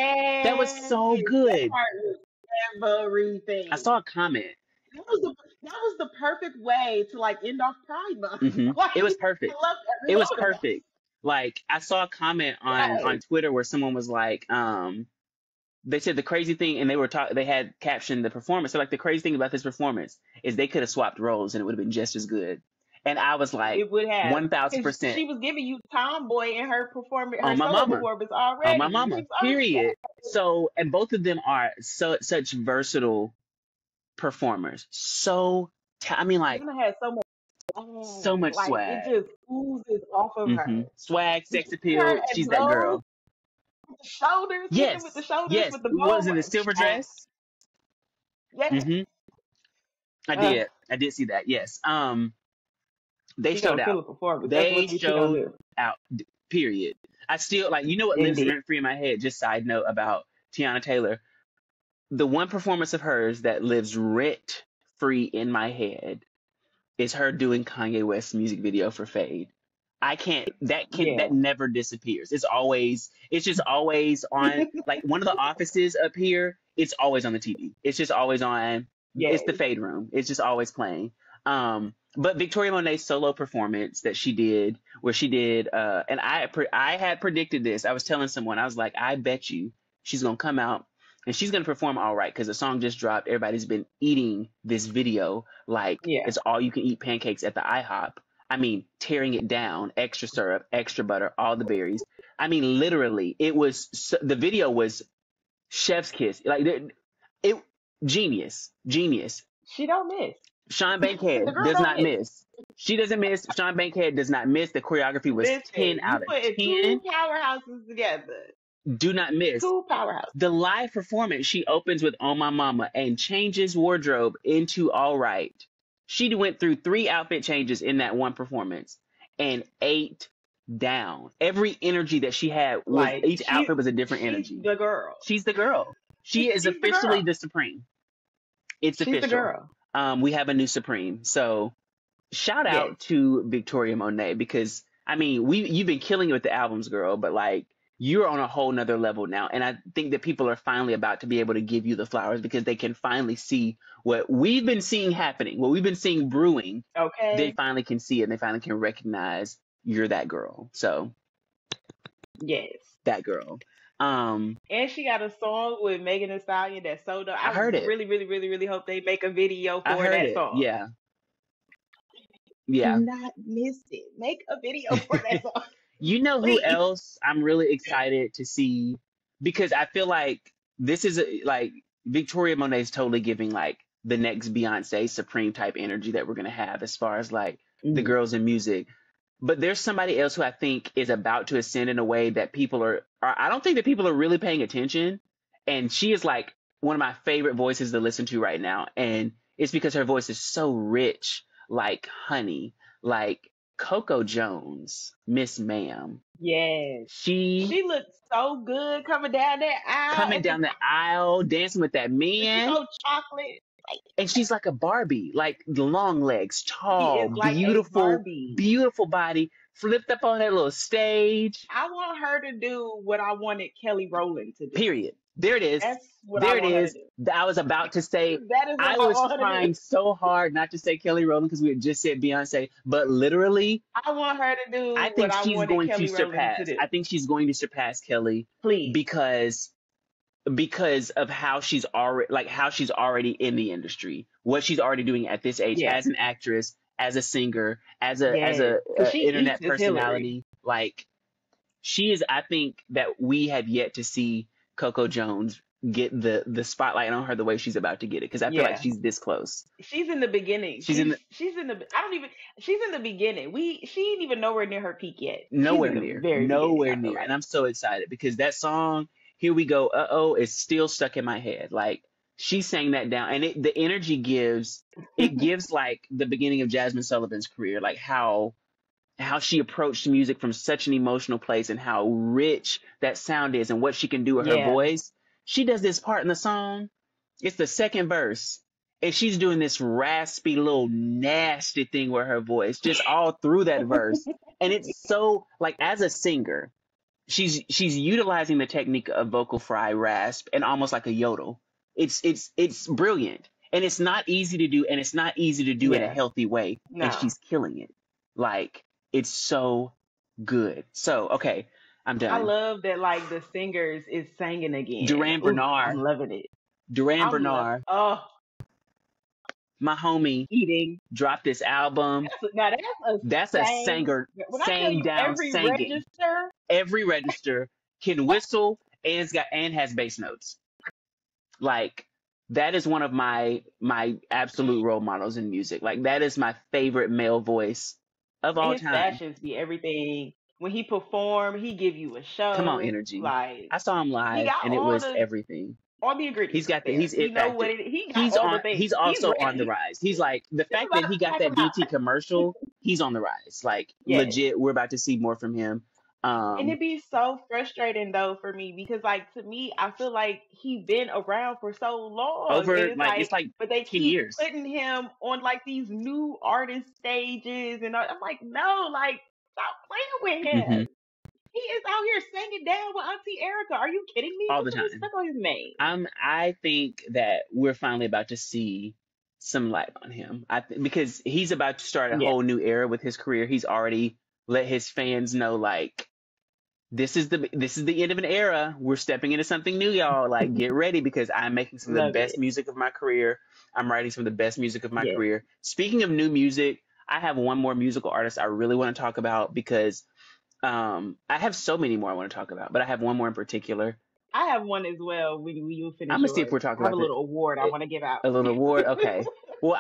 That was yes. so That good. part was I everything. saw a comment. That was the perfect way to like end off Pride Month. Like It was I perfect. loved every It was moment of that. perfect. Like I saw a comment on Yes. Twitter where someone was like, they said the crazy thing, and they had captioned the performance. So like the crazy thing about this performance is they could have swapped roles and it would have been just as good. And I was like, It would have one thousand because percent she was giving you tomboy in her performance, her on my solo mama, performance on my already. mama. It's already Period. So, and both of them are such versatile performers. I mean, like Tiana has so much so much like it swag. just oozes off of her. Swag, Did sex you see her appeal. at She's that Lowe's girl. with the shoulders, hitting with the Yes, shoulders yes. with the Was bow? it a silver Oh, dress? yes. hmm I Uh, did. I did see that. Yes. They she showed gonna out. kill a performance. That's They one thing she gonna showed do. out. Period. I still like. You know what lives Indeed. rent free in my head? Just side note about Tiana Taylor. The one performance of hers that lives rent free in my head is her doing Kanye West's music video for Fade. I can't that Yeah. never disappears. It's just always on, like one of the offices up here, it's always on the TV. It's just always on. It's the Yes. Fade room. It's just always playing. But Victoria Monet's solo performance that she did, where she did, and I had predicted this. I was telling someone, I was like, I bet you she's gonna come out and she's gonna perform all right because the song just dropped. Everybody's been eating this video like Yeah. it's all you can eat pancakes at the IHOP. I mean, tearing it down, extra syrup, extra butter, all the berries. I mean, literally, the video was chef's kiss. Like it, genius, genius. She don't miss. Sean The Bankhead girl does don't not miss. miss. She doesn't miss. Sean Bankhead does not miss. The choreography was 10 Listen, you out of putting 10. two powerhouses together. Do not miss. Two powerhouses. The live performance, she opens with On My Mama and changes wardrobe into All Right. She went through 3 outfit changes in that one performance and 8 down. Every energy that she had was, Like each outfit was a different she's energy. the girl. She's the girl. She is She's the officially girl. the Supreme. It's She's the official. girl. We have a new Supreme. So shout Yes. out to Victoria Monet because I mean you've been killing it with the albums, girl, but like you're on a whole nother level now. And I think that people are finally about to be able to give you the flowers because they can finally see what we've been seeing happening, what we've been seeing brewing. They Okay. finally can see it and they finally can recognize you're that girl. So Yes. that girl. Um, And she got a song with Megan Thee Stallion that's so dope. I I heard it. really, really, really, really hope they make a video I for heard that it. song. Yeah. Do Yeah. not miss it. Make a video for that song, You know who please. else I'm really excited to see because I feel like this is like Victoria Monet is totally giving like the next Beyonce Supreme type energy that we're gonna have as far as like the Mhm. girls in music. But there's somebody else who I think is about to ascend in a way that people are I don't think that people are really paying attention. And she is like one of my favorite voices to listen to right now. And it's because her voice is so rich, like honey, like Coco Jones, Miss Ma'am. Yes. She She looked so good coming down that aisle coming at the down the aisle, dancing with that she's man. so chocolate. Like, And she's like a Barbie, like long legs, she tall, is like a beautiful, Barbie. beautiful body, flipped up on that little stage. I want her to do what I wanted Kelly Rowland to do. Period. There it is. That's what I There it want her to is. do. I was about to say, That is what I I was want her to do. trying so hard not to say Kelly Rowland because we had just said Beyonce, but literally, I want her to I do what think I she's wanted going to Kelly Rowland to surpass. do. I think she's going to surpass Kelly Please. because of how she's already in the industry, what she's already doing at this age Yeah. as an actress, as a singer, as a Yes. Because she eats internet as Hillary. personality. Like she is. I think that we have yet to see Coco Jones get the spotlight on her the way she's about to get it because I feel like Yeah. she's this close. She's in the beginning. She's in She's in the I don't even she's in the beginning. She ain't even nowhere near her peak yet. She's nowhere in the near, very beginning, nowhere I feel near, and like. I'm so excited because that song "Here We Go," is still stuck in my head. Like she sang that down, and the energy gives like the beginning of Jasmine Sullivan's career, like how she approached music from such an emotional place and how rich that sound is and what she can do with her Yeah. voice. She does this part in the song. It's the second verse. And she's doing this raspy little nasty thing with her voice just all through that verse. And it's so like as a singer, she's utilizing the technique of vocal fry rasp and almost like a yodel. It's brilliant. And it's not easy to do and it's not easy to do in a Yeah. healthy way. And No. she's killing it. Like it's so good. So, okay, I'm I done. love that like the singers is singing again. Duran Ooh, I'm Bernard. loving it. Duran I'm love Bernard, oh my homie, eating. dropped this album. Now that's a That's a sang. singer, When I tell sang you down every singing. register, Every register can whistle and has bass notes. Like that is one of my absolute role models in music. Like that is my favorite male voice of and all his time. fashions be everything. When he perform, he give you a Come on, show. energy. Like I saw him he live got and it was everything. all the He's ingredients got there. he's He it know factor. what it he got all the He's things. He's also on the ready. rise. He's like the He's fact about that to he got pack that them out. BT commercial, he's on the rise. Like Yes. legit, we're about to see more from him. And it'd be so frustrating though for me because like to me, I feel like he been around for so long. And Over it's it's like but they 10 keep years. putting him on like these new artist stages and I'm like, no, like stop playing with Hmm. him. He is out here singing down with Auntie Erica. Are you kidding me? All Put the some time. respect on his name. I think that we're finally about to see some light on him. Because he's about to start a Yeah. whole new era with his career. He's already let his fans know like this is the end of an era. We're stepping into something new, y'all. Like get ready because I'm making some of the Love best it. music of my career. I'm writing some of the best music of my Yeah. career. Speaking of new music, I have one more musical artist I really want to talk about because I have so many more I want to talk about, but I have one more in particular. I have one as well when you I'm finish gonna see if yours. we're talking I have a about little award I want to give out. a little award. Okay. Well,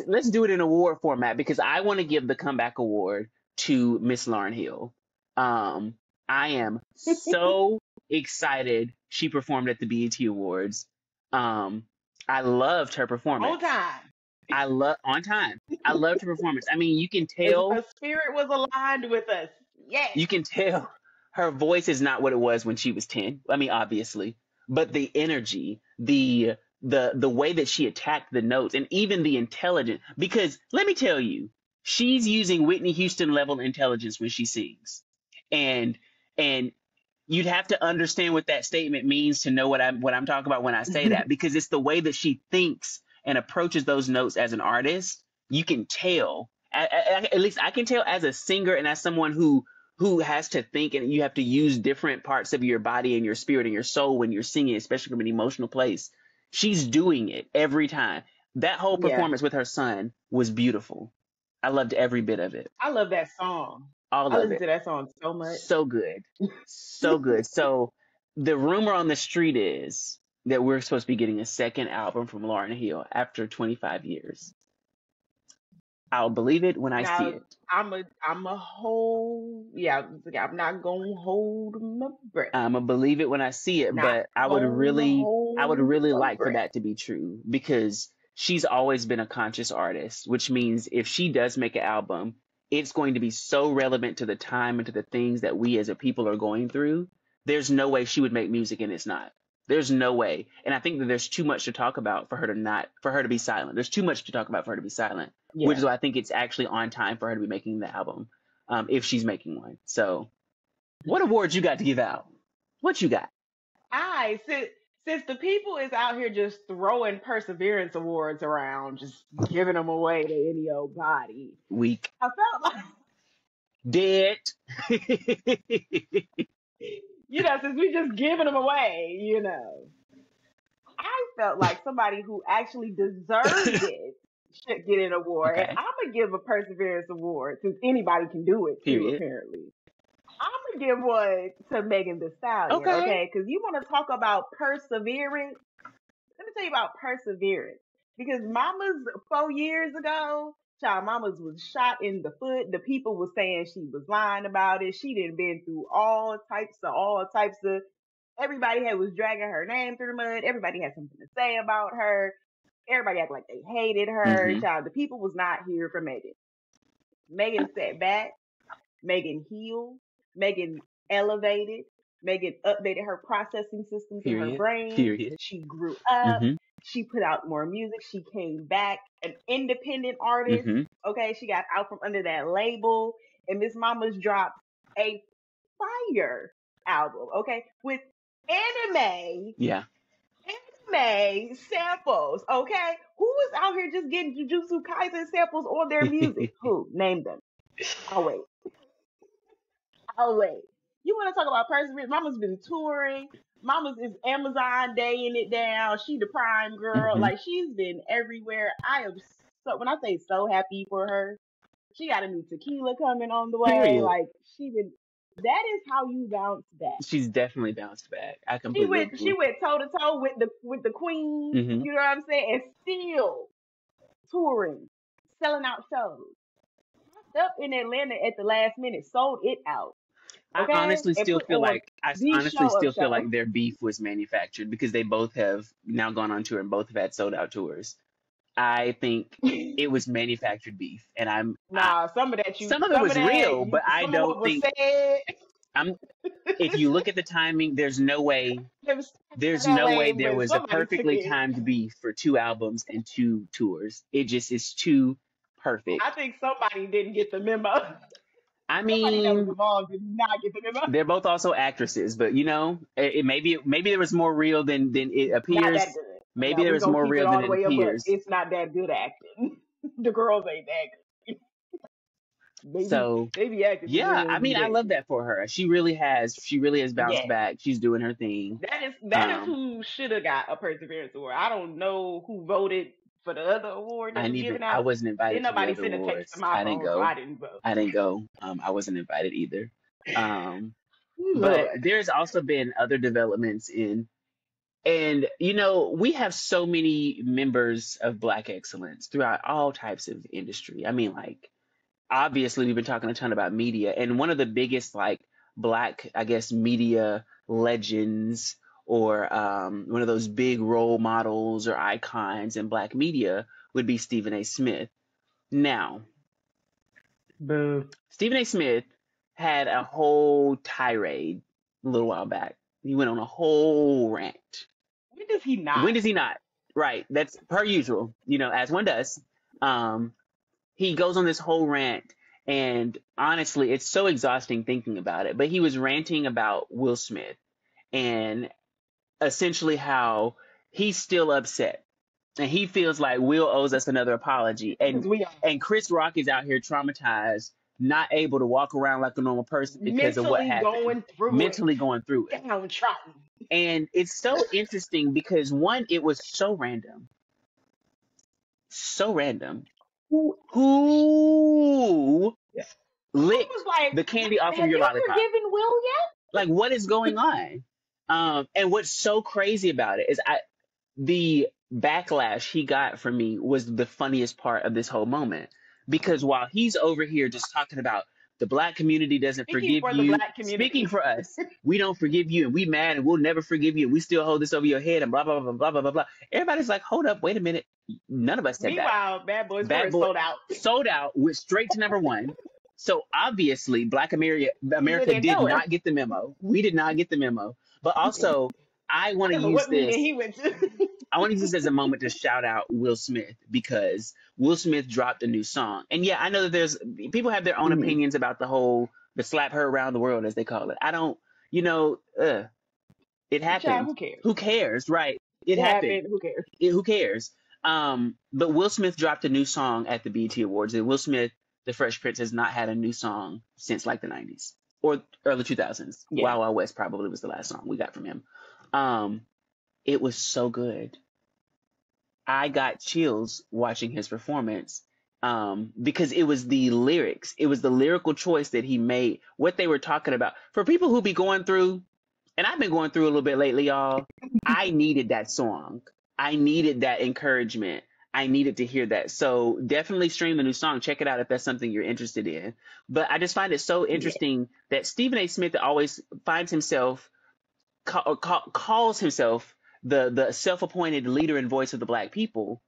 let's do it in award format because I want to give the comeback award to Miss Lauryn Hill. Um, I am so excited she performed at the BET Awards. Um, I loved her On performance. time. On time. I loved her performance. I mean, you can tell The spirit was aligned with us. Yes. you can tell her voice is not what it was when she was 10. I mean, obviously, but the energy, the way that she attacked the notes and even the intelligence, because let me tell you, she's using Whitney Houston level intelligence when she sings. And and you'd have to understand what that statement means to know what I'm talking about when I say that, because it's the way that she thinks and approaches those notes as an artist. You can tell, at least I can tell as a singer and as someone who has to think, and you have to use different parts of your body and your spirit and your soul when you're singing, especially from an emotional place. She's doing it every time. That whole Yeah, performance with her son was beautiful. I loved every bit of it, I love that song. all I of listen it. to that song so much. So good. So good. So the rumor on the street is that we're supposed to be getting a second album from Lauryn Hill after 25 years. I'll believe it when I see Now it. I'm a hold. Yeah, I'm not gonna hold my breath. I'm gonna believe it when I see it, Not but gonna I would hold really my like for breath. that to be true, because she's always been a conscious artist, which means if she does make an album, it's going to be so relevant to the time and to the things that we as a people are going through. There's no way she would make music and it's not. There's no way. And I think that there's too much to talk about for her to not, for her to be silent. There's too much to talk about for her to be silent, which Yeah. is why I think it's actually on time for her to be making the album, if she's making one. So, what awards you got to give out? What you got? I since the people is out here just throwing perseverance awards around, just giving them away to any old body. Week. I felt like Dead. since we just giving them away, I felt like somebody who actually deserved it should get an award. And Okay. I'm gonna give a perseverance award since anybody can do it too, Period. apparently. I'm gonna give one to Megan Thee Stallion, Okay. okay? Because you want to talk about perseverance. Let me tell you about perseverance. Because Mama's 4 years ago, child Mama's was shot in the foot. The people were saying she was lying about it. She didn't been through all types of. Everybody was dragging her name through the mud. Everybody had something to say about her. Everybody acted like they hated her. Mm-hmm. Child, the people was not here for Megan. Megan sat back. Megan healed. Megan elevated. Megan updated her processing systems in her Period. brain. Period. She grew up. Mm-hmm. She put out more music. She came back an independent artist. Mm-hmm. Okay. She got out from under that label. And Miss Mama's dropped a fire album. Okay. With anime Yeah. samples. Okay. Who is out here just getting Jujutsu Kaisen samples on their music? Who? Name them. I'll wait. Oh wait, you want to talk about perseverance? Mama's been touring. Mama's is Amazon daying it down. She the prime girl. Mm-hmm. Like she's been everywhere. I am so when I say so happy for her. She got a new tequila coming on the way. Period. Like she been. That is how you bounce back. She's definitely bounced back. I She completely went. She agree. went toe to toe with the queen. Mm-hmm. You know what I'm saying? And still touring, selling out shows. Up in Atlanta at the last minute, sold it out. Okay, and put on I the honestly show of still feel show. like their beef was manufactured, because they both have now gone on tour and both have had sold out tours. I think it was manufactured beef, and Nah, some of it was real, but I some of what don't was think said. I'm. If you look at the timing, It was there's that no way way, there but was a somebody took perfectly it. timed beef for 2 albums and 2 tours. It just is too I perfect. think somebody didn't get the memo. I Somebody that was mean, involved did not get the memo. they're both also actresses, but maybe there was more real than it Not that appears. good. Maybe Now there we was gonna more keep it real all than the it way a buck. appears. It's not that good acting. The girls ain't that good. So They be acting for yeah, real I mean, these I days. love that for her. She really has bounced Yes. back. She's doing her thing. That is Um, who should have got a perseverance award. I don't know who voted for the other award that was given I out. wasn't Didn't invited to the nobody other send a text to awards. my I didn't phone, so go. I didn't vote. I didn't go. I wasn't invited either. Um, but Lord. there's also been other developments and we have so many members of Black excellence throughout all types of industry. I mean, like, obviously we've been talking a ton about media, and one of the biggest, like, Black, I guess, media legends, or one of those big role models or icons in Black media would be Stephen A. Smith. Now, Boo. Stephen A. Smith had a whole tirade a little while back. He went on a whole rant. When does he When not? does he not? Right. That's per usual, as one does. Um, he goes on this whole rant, And honestly, it's so exhausting thinking about it. But he was ranting about Will Smith and essentially how he's still upset and he feels like Will owes us another apology. Because we are And Chris Rock is out here traumatized, not able to walk around like a normal person because of what mentally happened, going through it, mentally going through it. downtrodden. And it's so interesting because one, it was so random, so random. Who Who was licked like, the candy off of have your you lollipop? forgiven Will yet? Like, what is going on? And what's so crazy about it is the backlash he got from me was the funniest part of this whole moment. Because while he's over here just talking about the black community doesn't Speaking forgive for the you, black speaking community. for us, we don't forgive you and we mad and we'll never forgive you and we still hold this over your head and blah, blah, blah, blah, blah, blah, blah. Everybody's like, hold up, wait a minute. None of us said that. Meanwhile, Bad Boys 4 Bad is Boy sold out. sold out, went straight to number one. So obviously, Black They America didn't did know him. not get the memo. We did not get the memo. But also, I I want to don't know use what meeting this. he went to. I want to use this as a moment to shout out Will Smith because Will Smith dropped a new song. And yeah, I know that there's people have their own Mhm. opinions about the slap her around the world as they call it. I don't, it Child, happened. who cares? Who cares, right? It It happened. happened. Who cares? Who cares? But Will Smith dropped a new song at the BET Awards. And Will Smith, the Fresh Prince, has not had a new song since like the 90s or early 2000s. Yeah. Wild Wild West probably was the last song we got from him. Um, it was so good. I got chills watching his performance because it was the lyrics. It was the lyrical choice that he made, what they were talking about. For people who be going through, and I've been going through a little bit lately, y'all, I needed that song. I needed that encouragement. I needed to hear that. So definitely stream the new song. Check it out if that's something you're interested in. But I just find it so Yeah. interesting that Stephen A. Smith always finds himself calls himself the self-appointed leader and voice of the black people.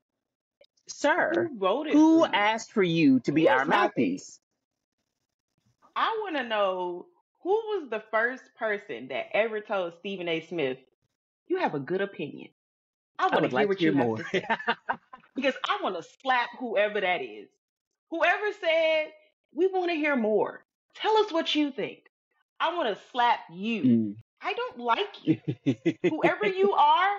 Sir, Who voted for who you? asked for you to be our Here's my thing. mouthpiece? I want to know who was the first person that ever told Stephen A. Smith, you have a good opinion. I I want to would hear like to what hear you have more. to say. Because I want to slap whoever that is. Whoever said, we want to hear more. Tell us what you think. I want to slap you. Mm. I don't like you. Whoever you are,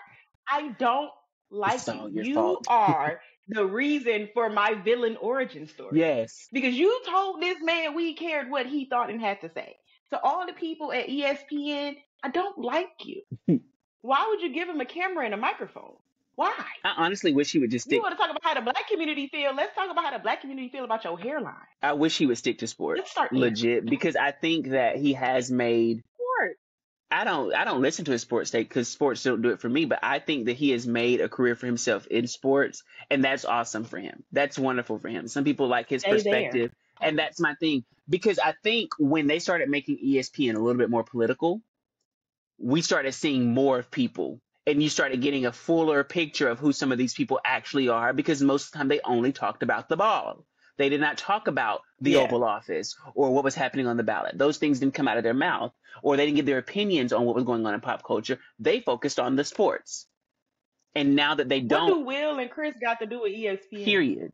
I don't This is like you. all your You fault. are the reason for my villain origin story. Yes. Because you told this man we cared what he thought and had to say. To all the people at ESPN, I don't like you. Why would you give him a camera and a microphone? Why? I honestly wish he would just You stick. want to talk about how the black community feel? Let's talk about how the black community feel about your hairline. I wish he would stick to Let's sports, start there. legit, because I think that he has made. Sport. I don't listen to his sports take because sports don't do it for me, but I think that he has made a career for himself in sports, and that's awesome for him. That's wonderful for him. Some people like his Stay there. perspective, and that's my thing. Because I think when they started making ESPN a little bit more political, we started seeing more of people and you started getting a fuller picture of who some of these people actually are because most of the time they only talked about the ball. They did not talk about the Yeah. Oval Office or what was happening on the ballot. Those things didn't come out of their mouth or they didn't give their opinions on what was going on in pop culture. They focused on the sports. And now that they What don't, do Will and Chris got to do with ESPN? period,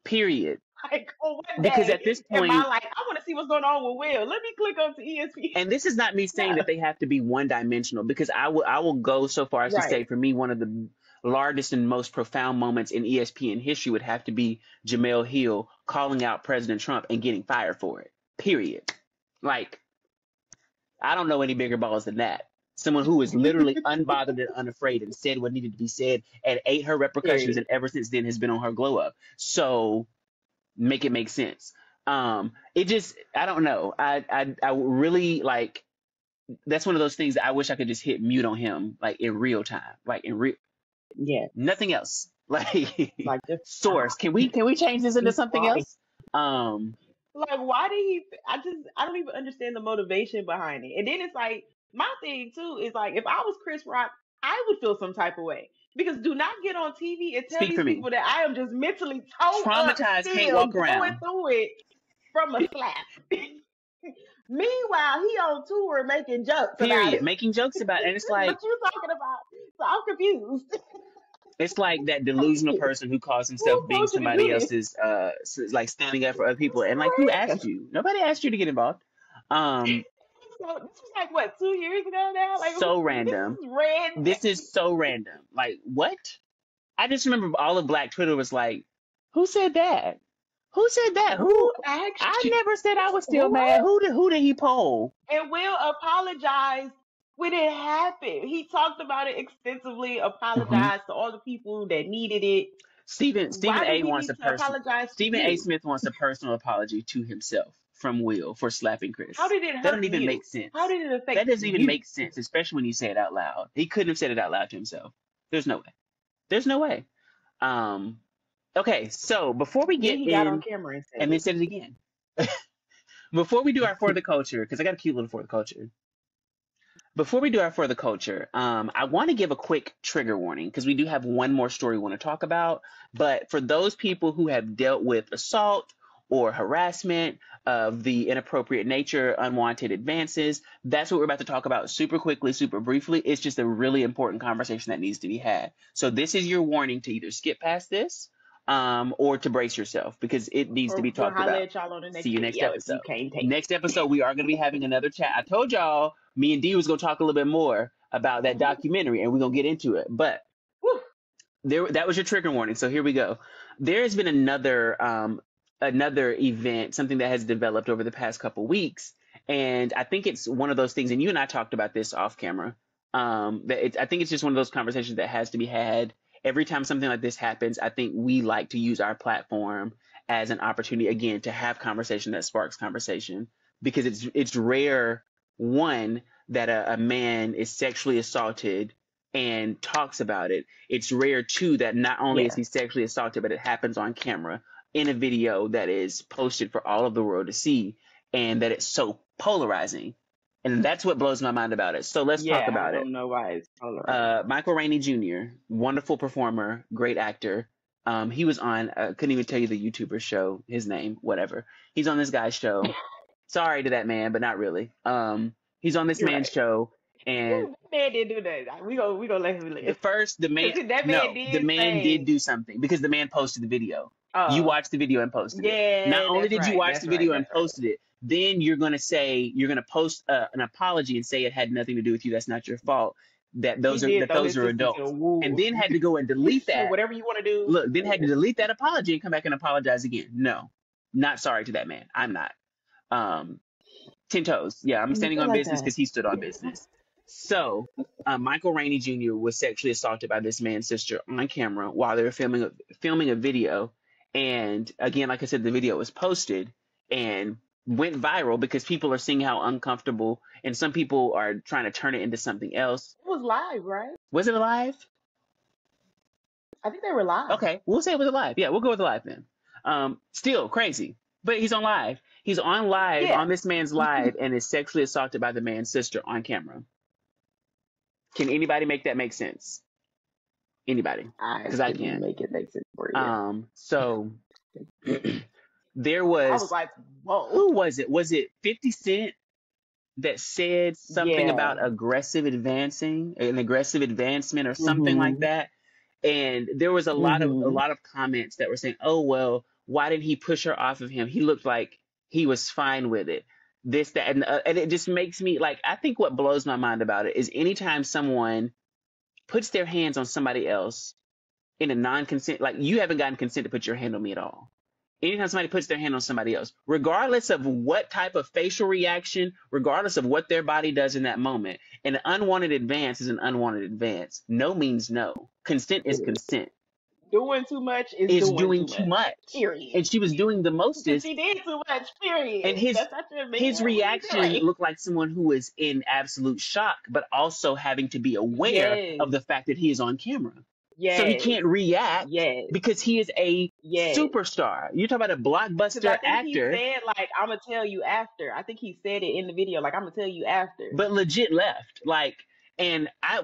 period. Like, on one Because day at this in my point, life, I want to see what's going on with Will. Let me click up to ESPN. and this is not me saying No. that they have to be one dimensional because I will go so far as to Right. say for me one of the largest and most profound moments in ESPN history would have to be Jamel Hill calling out President Trump and getting fired for it. Period. Like I don't know any bigger balls than that. Someone who is literally unbothered and unafraid and said what needed to be said and ate her repercussions Period. and ever since then has been on her glow up. So make it make sense. It just I don't know. I really like that's one of those things that I wish I could just hit mute on him like in real time, like in real Yeah. nothing else. Like Like, just source. stop. Can we change this into Be something quiet. else? Um, Like, why did he? I don't even understand the motivation behind it. And then it's like, my thing too is like, if I was Chris Rock, I would feel some type of way. Because do not get on TV and tell speak these for me. people that I am just mentally towed up Traumatized, can't still walk going around. through it from a slap. Meanwhile, he on tour making jokes about Period. it. Making jokes about it. And it's like What you talking about? So I'm confused. It's like that delusional person who calls himself Who being told you to do somebody this? else's, like standing up for other people. This And is like, who random. asked you? Nobody asked you to get involved. Um, So this was like what, 2 years ago now? Like who, so this random. is random. This is so random. Like, what? I just remember all of Black Twitter was like, who said that? Who said that? Who? Who asked I you? never said I was still mad. What? Who did he poll? And Will apologized when it happened. He talked about it extensively, Hmm. apologized to all the people that needed it. Stephen Why do A we wants need a to person. apologize to Stephen A. you? Smith wants a personal apology to himself from Will for slapping How Chris. did it That hurt don't even you? make How sense. did it That affect doesn't even you? make sense, especially when you say it out loud. He couldn't have said it out loud to himself. There's no way. There's no way. Um. Okay, so before we Then get he got on in, camera and said and then it. said it again. Before we do our for the culture, because I got a cute little for the culture. Before we do our for the culture, I want to give a quick trigger warning because we do have one more story we want to talk about. But for those people who have dealt with assault or harassment of the inappropriate nature, unwanted advances, that's what we're about to talk about super quickly, super briefly. It's just a really important conversation that needs to be had. So this is your warning to either skip past this, or to brace yourself because it needs to Or be we'll talked holler about. at y'all on the See next you next video if you episode. can't take Next episode, we are going to be having another chat. I told y'all me and Dee was going to talk a little bit more about that it. documentary, and we're going to get into it. But Whew. that was your trigger warning. So here we go. There has been another event, something that has developed over the past couple weeks, and I think it's one of those things. And you and I talked about this off camera. I think it's just one of those conversations that has to be had every time something like this happens. I think we like to use our platform as an opportunity again to have conversation that sparks conversation because it's rare one that a man is sexually assaulted and talks about it. It's rare too that not only is Yeah. he sexually assaulted, but it happens on camera in a video that is posted for all of the world to see, and that it's so polarizing. And that's what blows my mind about it. So let's talk Yeah, I about it. don't know why it's polarized. Michael Rainey Jr., wonderful performer, great actor. He was on, couldn't even tell you the YouTuber show, his name, whatever. He's on this guy's show. Sorry to that man, but not really. He's on this You're man's right. show, and That man didn't do that. We gonna let him the live. first, the man, Cause that man no, the did man did say, do something because the man posted the video. You "Oh, watched the video and posted it. Not yeah, only that's did you right, watch that's the right, video and that's right." posted it, then you're gonna post an apology and say it had nothing to do with you. That's not your fault. He did That throw those his are sister to the adults. And wolves. then had to go and He delete said, that. "Whatever you want to do, Look, then do had to it." delete that apology and come back and apologize again. No, not sorry to that man. I'm not. Um, 10 toes. Yeah, I'm And you standing feel on like business that? because he stood on business. So, Michael Rainey Jr. was sexually assaulted by this man's sister on camera while they were filming a video. And again, like I said, the video was posted and went viral because people are seeing how uncomfortable, and some people are trying to turn it into something else. It was live, right? Was it alive? I think they were live. Okay, we'll say it was alive. Yeah, we'll go with alive then. Still crazy, but he's on live. He's on live Yeah, on this man's live and is sexually assaulted by the man's sister on camera. Can anybody make that make sense? Anybody? I Because I can can't. make it make sense for you. So there I was was, like, "Whoa, who was it? Was it 50 Cent that said something yeah." about an aggressive advancement or something like Mhm. that? And there was a Mhm. lot of comments that were saying, "Oh well, why didn't he push her off of him? He looked like he was fine with it." This, that, and it just makes me like. I think what blows my mind about it is anytime someone puts their hands on somebody else in a non-consent, like you haven't gotten consent to put your hand on me at all. Anytime somebody puts their hand on somebody else, regardless of what type of facial reaction, regardless of what their body does in that moment, an unwanted advance is an unwanted advance. No means no. Consent is consent. Doing too much is Is doing doing too too much. much. Period. And she was doing the Because mostest. she did too much. And Period. That's not your man. his What are you reaction doing? looked like someone who was in absolute shock, but also having to be aware Yes. of the fact that he is on camera. So he Yes. can't react Yes. because he is a Yes. superstar. You're talking about a Because I blockbuster think he actor, said, like, "I'm going to tell you after." I think he said it in the video, like, "I'm going to tell you after." but legit left. Like, and I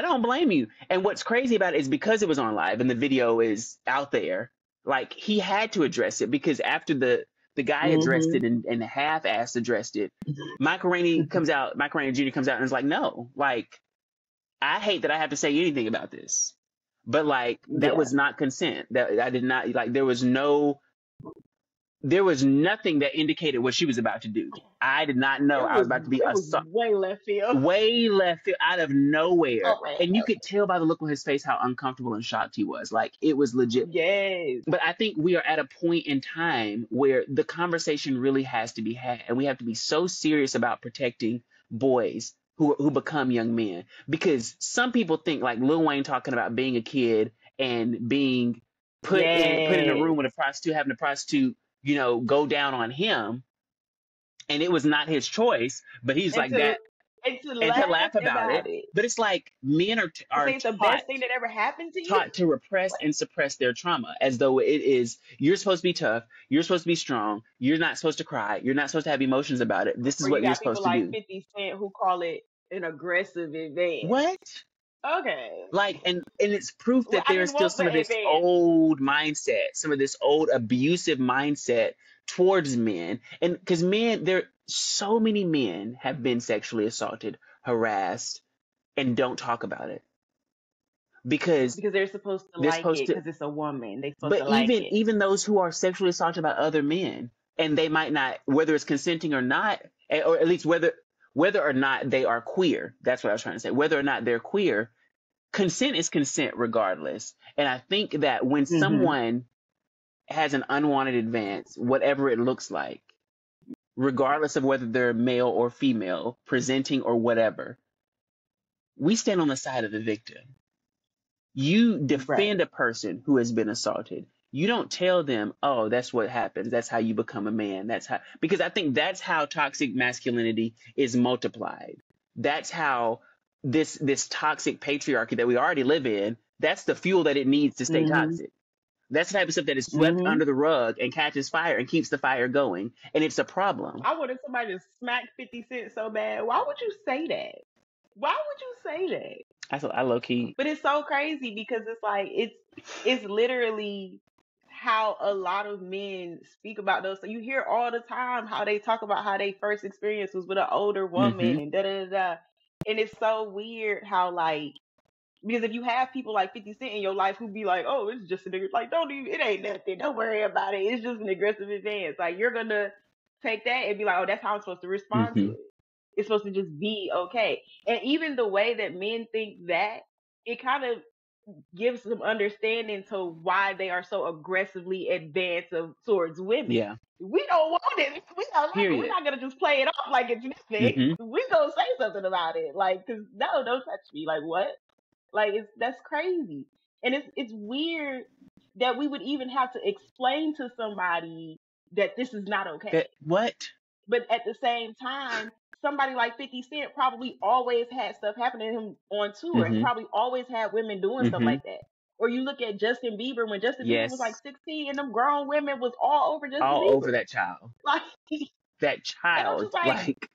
don't blame you. And what's crazy about it is because it was on live and the video is out there, like he had to address it because after the guy addressed it Mm-hmm. and half-assed addressed it, Michael Rainey Jr. comes out and is like, no, like, I hate that I have to say anything about this. But like that Yeah. was not consent. That I did not like. There was nothing that indicated what she was about to do. I did not know I was about to be It was assaulted. way left field. Way left field, out of nowhere. Oh man. And you could tell by the look on his face how uncomfortable and shocked he was. Like it was legit. Yes. But I think we are at a point in time where the conversation really has to be had, and we have to be so serious about protecting boys who become young men. Because some people think like Lil Wayne talking about being a kid and being put in a Yes. room with a prostitute, having a prostitute, go down on him, and it was not his choice, but he's And like to that, and to and to laugh laugh about it. about it. But it's like men are To are say it's the taught best thing that ever happened to you. taught to repress and suppress their trauma as though it is you're supposed to be tough, you're supposed to be strong, you're not supposed to cry, you're not supposed to have emotions about it. This is Or what you you're got people supposed to like do. 50 Cent who call it an aggressive advance. What? Okay. Like and it's proof Well, that I there is didn't still want the some of this advance. old mindset, some of this old abusive mindset towards men. And because so many men have been sexually assaulted, harassed, and don't talk about it because Because they're supposed to they're like supposed it to. because it's a woman. They're supposed But to like even it. even those who are sexually assaulted by other men, and they might not, whether it's consenting or not, or at least whether or not they are queer. That's what I was trying to say. Whether or not they're queer, consent is consent regardless. And I think that when Hmm. someone has an unwanted advance, whatever it looks like, regardless of whether they're male or female, presenting or whatever, we stand on the side of the victim. You defend Right. a person who has been assaulted. You don't tell them, oh, that's what happens. That's how you become a man. Because I think that's how toxic masculinity is multiplied. That's how this toxic patriarchy that we already live in, that's the fuel that it needs to stay Hmm. toxic. That's the type of stuff that is swept Hmm. under the rug and catches fire and keeps the fire going. And it's a problem. I wanted somebody to smack 50 Cent so bad. Why would you say that? Why would you say that? I low key. But it's so crazy because it's like it's literally how a lot of men speak about those. So you hear all the time how they talk about how they first experience was with an older woman Mm-hmm. and da da da. Da. And it's so weird how like because if you have people like 50 Cent in your life who be like, oh, it's just a nigga, like, don't even, it ain't nothing. Don't worry about it. It's just an aggressive advance. Like, you're going to take that and be like, oh, that's how I'm supposed to respond to Mm-hmm. it. It's supposed to just be okay. And even the way that men think that, it kind of gives some understanding to why they are so aggressively advanced towards women. Yeah. We don't want it. We don't like it. We're Period. not gonna just play it off like it's nothing. Mm-hmm. We gonna say something about it. Like, cause no, don't touch me. Like what? Like that's crazy. And it's weird that we would even have to explain to somebody that this is not okay. That what? But at the same time, somebody like 50 Cent probably always had stuff happening to him on tour and Mm-hmm. probably always had women doing stuff Mm-hmm. like that. Or you look at Justin Bieber when Justin Bieber was like Yes. 16 and them grown women was all over Justin All over Bieber. that child. Like, That and I'm child. just like, Like,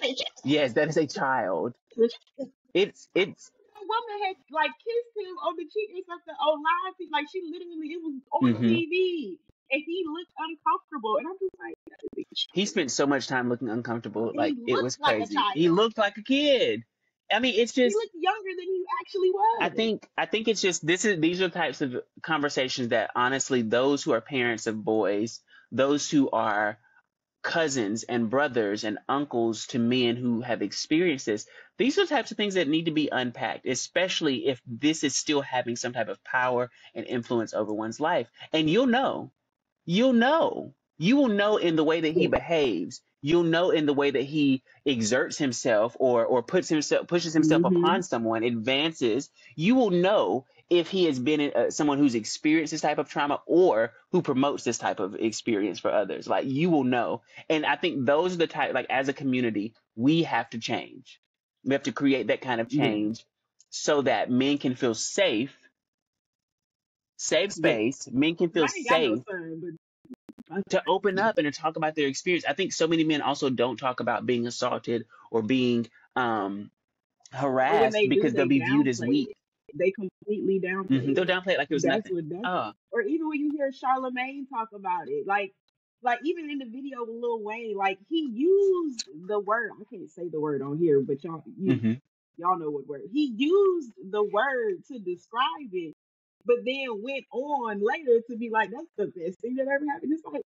damn it, yes, that is a child. It's a woman had like kissed him on the cheek or something on live. Like she literally, it was on mm-hmm. TV, and he looked uncomfortable. And I'm just like, that is a He child. spent so much time looking uncomfortable. And he Like it looked was like a crazy. He child. looked like a kid. I mean, it's He just looked younger than he actually I was. think I think it's just these are types of conversations that honestly those who are parents of boys, those who are cousins and brothers and uncles to men who have experienced this, these are the types of things that need to be unpacked, especially if this is still having some type of power and influence over one's life. And you'll know. You will know in the way that he behaves. You'll know in the way that he exerts himself or pushes himself Mm-hmm. upon someone, advances. You will know if he has been someone who's experienced this type of trauma or who promotes this type of experience for others. Like you will know. And I think those are the type, like as a community, we have to change. We have to create that kind of Yeah. change so that men can feel safe, safe Yeah. space. Men can feel I ain't got no safe son, but to open up and to talk about their experience. I think so many men also don't talk about being assaulted or being or when harassed they do, because they'll they be viewed as downplay weak. it. They completely They'll downplay it. downplay it like it was That's nothing. what that's. Oh, Or even when you hear Charlemagne talk about it, like even in the video with Lil Wayne, like he used the word. I can't say the word on here, but y'all hmm y'all know what word he used the word to describe it. but then went on later to be like, that's the best thing that ever happened. It's like,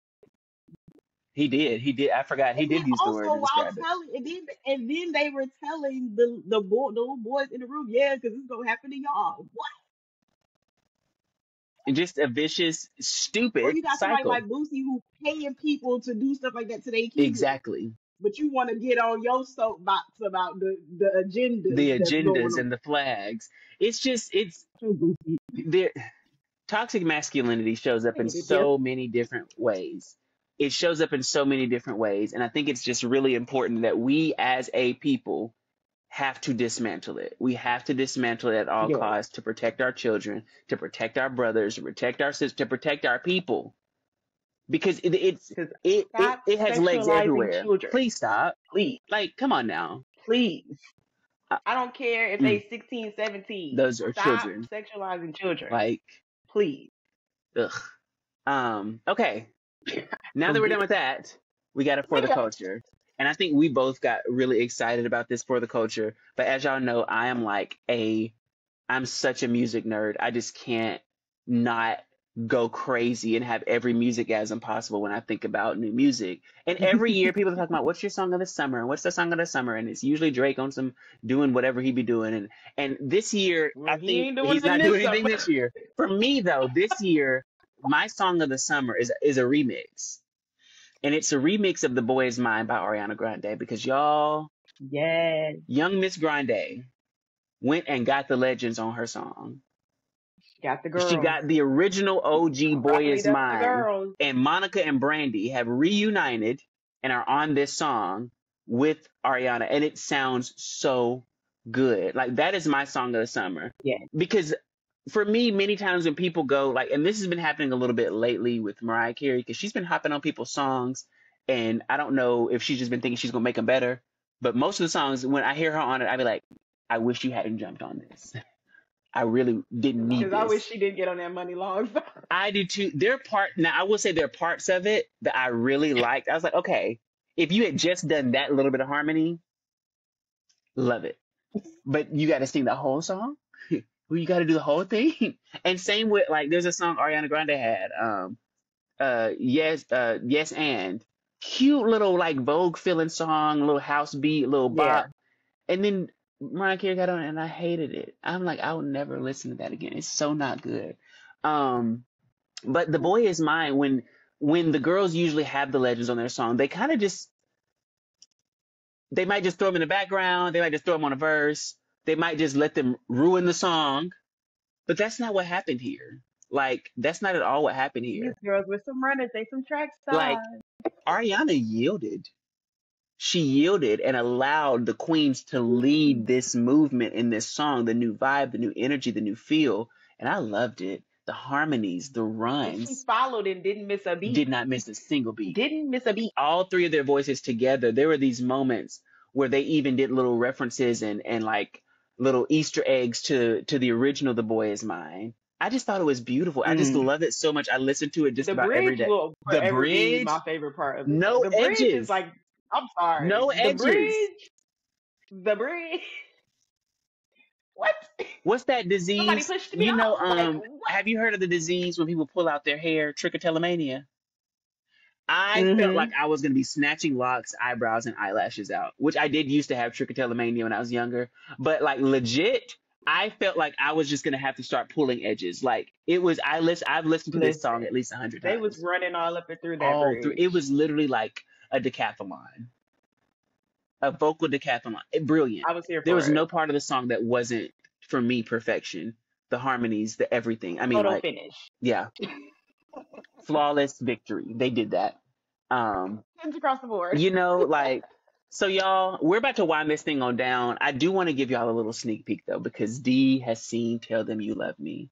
He did. I forgot. He and then did use the word also to while describe it. telling, and then they were telling the little boys in the room, yeah, because it's gonna happen to y'all. What? And just a vicious, Or stupid you got somebody cycle. like Boosie who paying people to do stuff like that to their kids, Exactly. but you want to get on your soapbox about the agendas The that's going agendas on. and the flags. It's just, it's So Boosie, there. Toxic masculinity shows up in hated this. so many different ways. It shows up in so many different ways. And I think it's just really important that we as a people have to dismantle it. We have to dismantle it at all Yeah, costs to protect our children, to protect our brothers, to protect our sisters, to protect our people. Because because it stop it has legs sexualizing everywhere. children, Please stop. please, Like, come on now. please. Uh, I don't care if mm, they 16, 17. those are Stop children. sexualizing children, Like, please. ugh. Okay. Now that we're done with that, we got it for the culture. And I think we both got really excited about this for the culture. But as y'all know, I'm such a music nerd. I just can't not go crazy and have every music-asm possible when I think about new music. And every year people are talking about what's your song of the summer and what's the song of the summer, and it's usually Drake on some doing whatever he be doing. And this year I Well, he think ain't doing he's it not this doing anything summer. this year. For me though, this year my song of the summer is a remix. And it's a remix of The Boy Is Mine by Ariana Grande because y'all, Yes, young Miss Grande went and got the legends on her song. got the She girls. got the original OG Boy Is Rallied up the Mine, girls. and Monica and Brandy have reunited and are on this song with Ariana, and it sounds so good. Like, that is my song of the summer. Yeah, Because for me, many times when people go, like, and this has been happening a little bit lately with Mariah Carey, because she's been hopping on people's songs, and I don't know if she's just been thinking she's going to make them better. But most of the songs, when I hear her on it, I be like, I wish you hadn't jumped on this. I really didn't need because I wish this. she didn't get on that money long. I do too. Now I will say there are parts of it that I really liked. I was like, okay, if you had just done that little bit of harmony, love it. But you got to sing the whole song. Well, you got to do the whole thing. And same with like, there's a song Ariana Grande had, yes, and cute little like Vogue feeling song, little house beat, little Yeah, bop, and then Mariah Carey got on it and I hated it. I'm like, I will never listen to that again. It's so not good. Um, but The Boy Is Mine, when the girls usually have the legends on their song, they kind of just they might just throw them in the background, they might just throw them on a verse, they might just let them ruin the song. But that's not what happened here. Like, that's not at all what happened these here. girls with some runners, they some track Like, stars. Ariana yielded. She yielded and allowed the queens to lead this movement in this song, the new vibe, the new energy, the new feel. And I loved it. The harmonies, the And she runs, followed and didn't miss a beat. did not miss a single beat. Didn't miss a beat. All three of their voices together, there were these moments where they even did little references and like little Easter eggs to the original The Boy Is Mine. I just thought it was beautiful. I just Mm. love it so much. I listen to it just The about every bridge day. will The forever be my bridge, favorite part of this song. no The bridge is edges, like, I'm sorry. no edges. The bridge. What? What's that Somebody disease? pushed me off. Like, what? Have you heard of the disease when people pull out their hair, trichotillomania? I felt like Mm-hmm. I was going to be snatching locks, eyebrows, and eyelashes out, which I did used to have trichotillomania when I was younger. But like legit, I felt like I was just going to have to start pulling edges. Like it was, I've listened to this song Listen, at least 100 they was times. running all up and through that All through, it bridge. was literally like a decathlon, a vocal decathlon. Brilliant. I was here There for was it. no part of the song that wasn't, for me, perfection. The harmonies, the everything. I mean, Photo like, finish. yeah, flawless victory. They did that. Hands across the board. Like, so y'all, we're about to wind this thing on down. I do want to give y'all a little sneak peek though, because Dee has seen Tell Them You Love Me.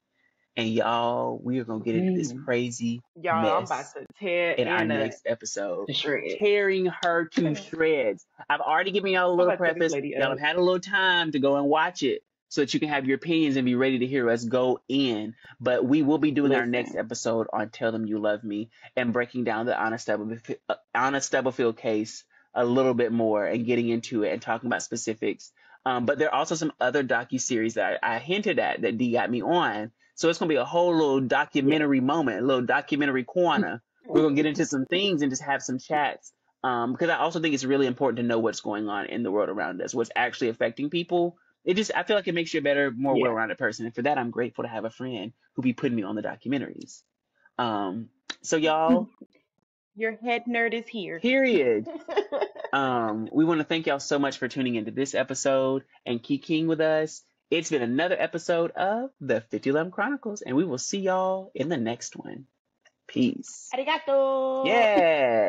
And y'all, we are going to get into this Mm. crazy Y'all, I'm about mess to tear in our Anna next episode, to shreds. tearing her to I'm shreds. I've already given y'all a little about to tear this preface. lady Y'all have up. had a little time to go and watch it so that you can have your opinions and be ready to hear us go in. But we will be doing our next Listen, episode on Tell Them You Love Me and breaking down the Anna Stubblefield case a little bit more and getting into it and talking about specifics. But there are also some other docu-series that I hinted at that D got me on. So it's going to be a whole little Yes. documentary moment, a little documentary corner. We're going to get into some things and just have some chats. Because I also think it's really important to know what's going on in the world around us, what's actually affecting people. I feel like it makes you a better, more Yeah. well-rounded person. And for that, I'm grateful to have a friend who be putting me on the documentaries. Um, so y'all, Your head nerd is here. period. We want to thank y'all so much for tuning into this episode and kikiing with us. It's been another episode of the 5011 Chronicles, and we will see y'all in the next one. Peace. Arigato. Yeah.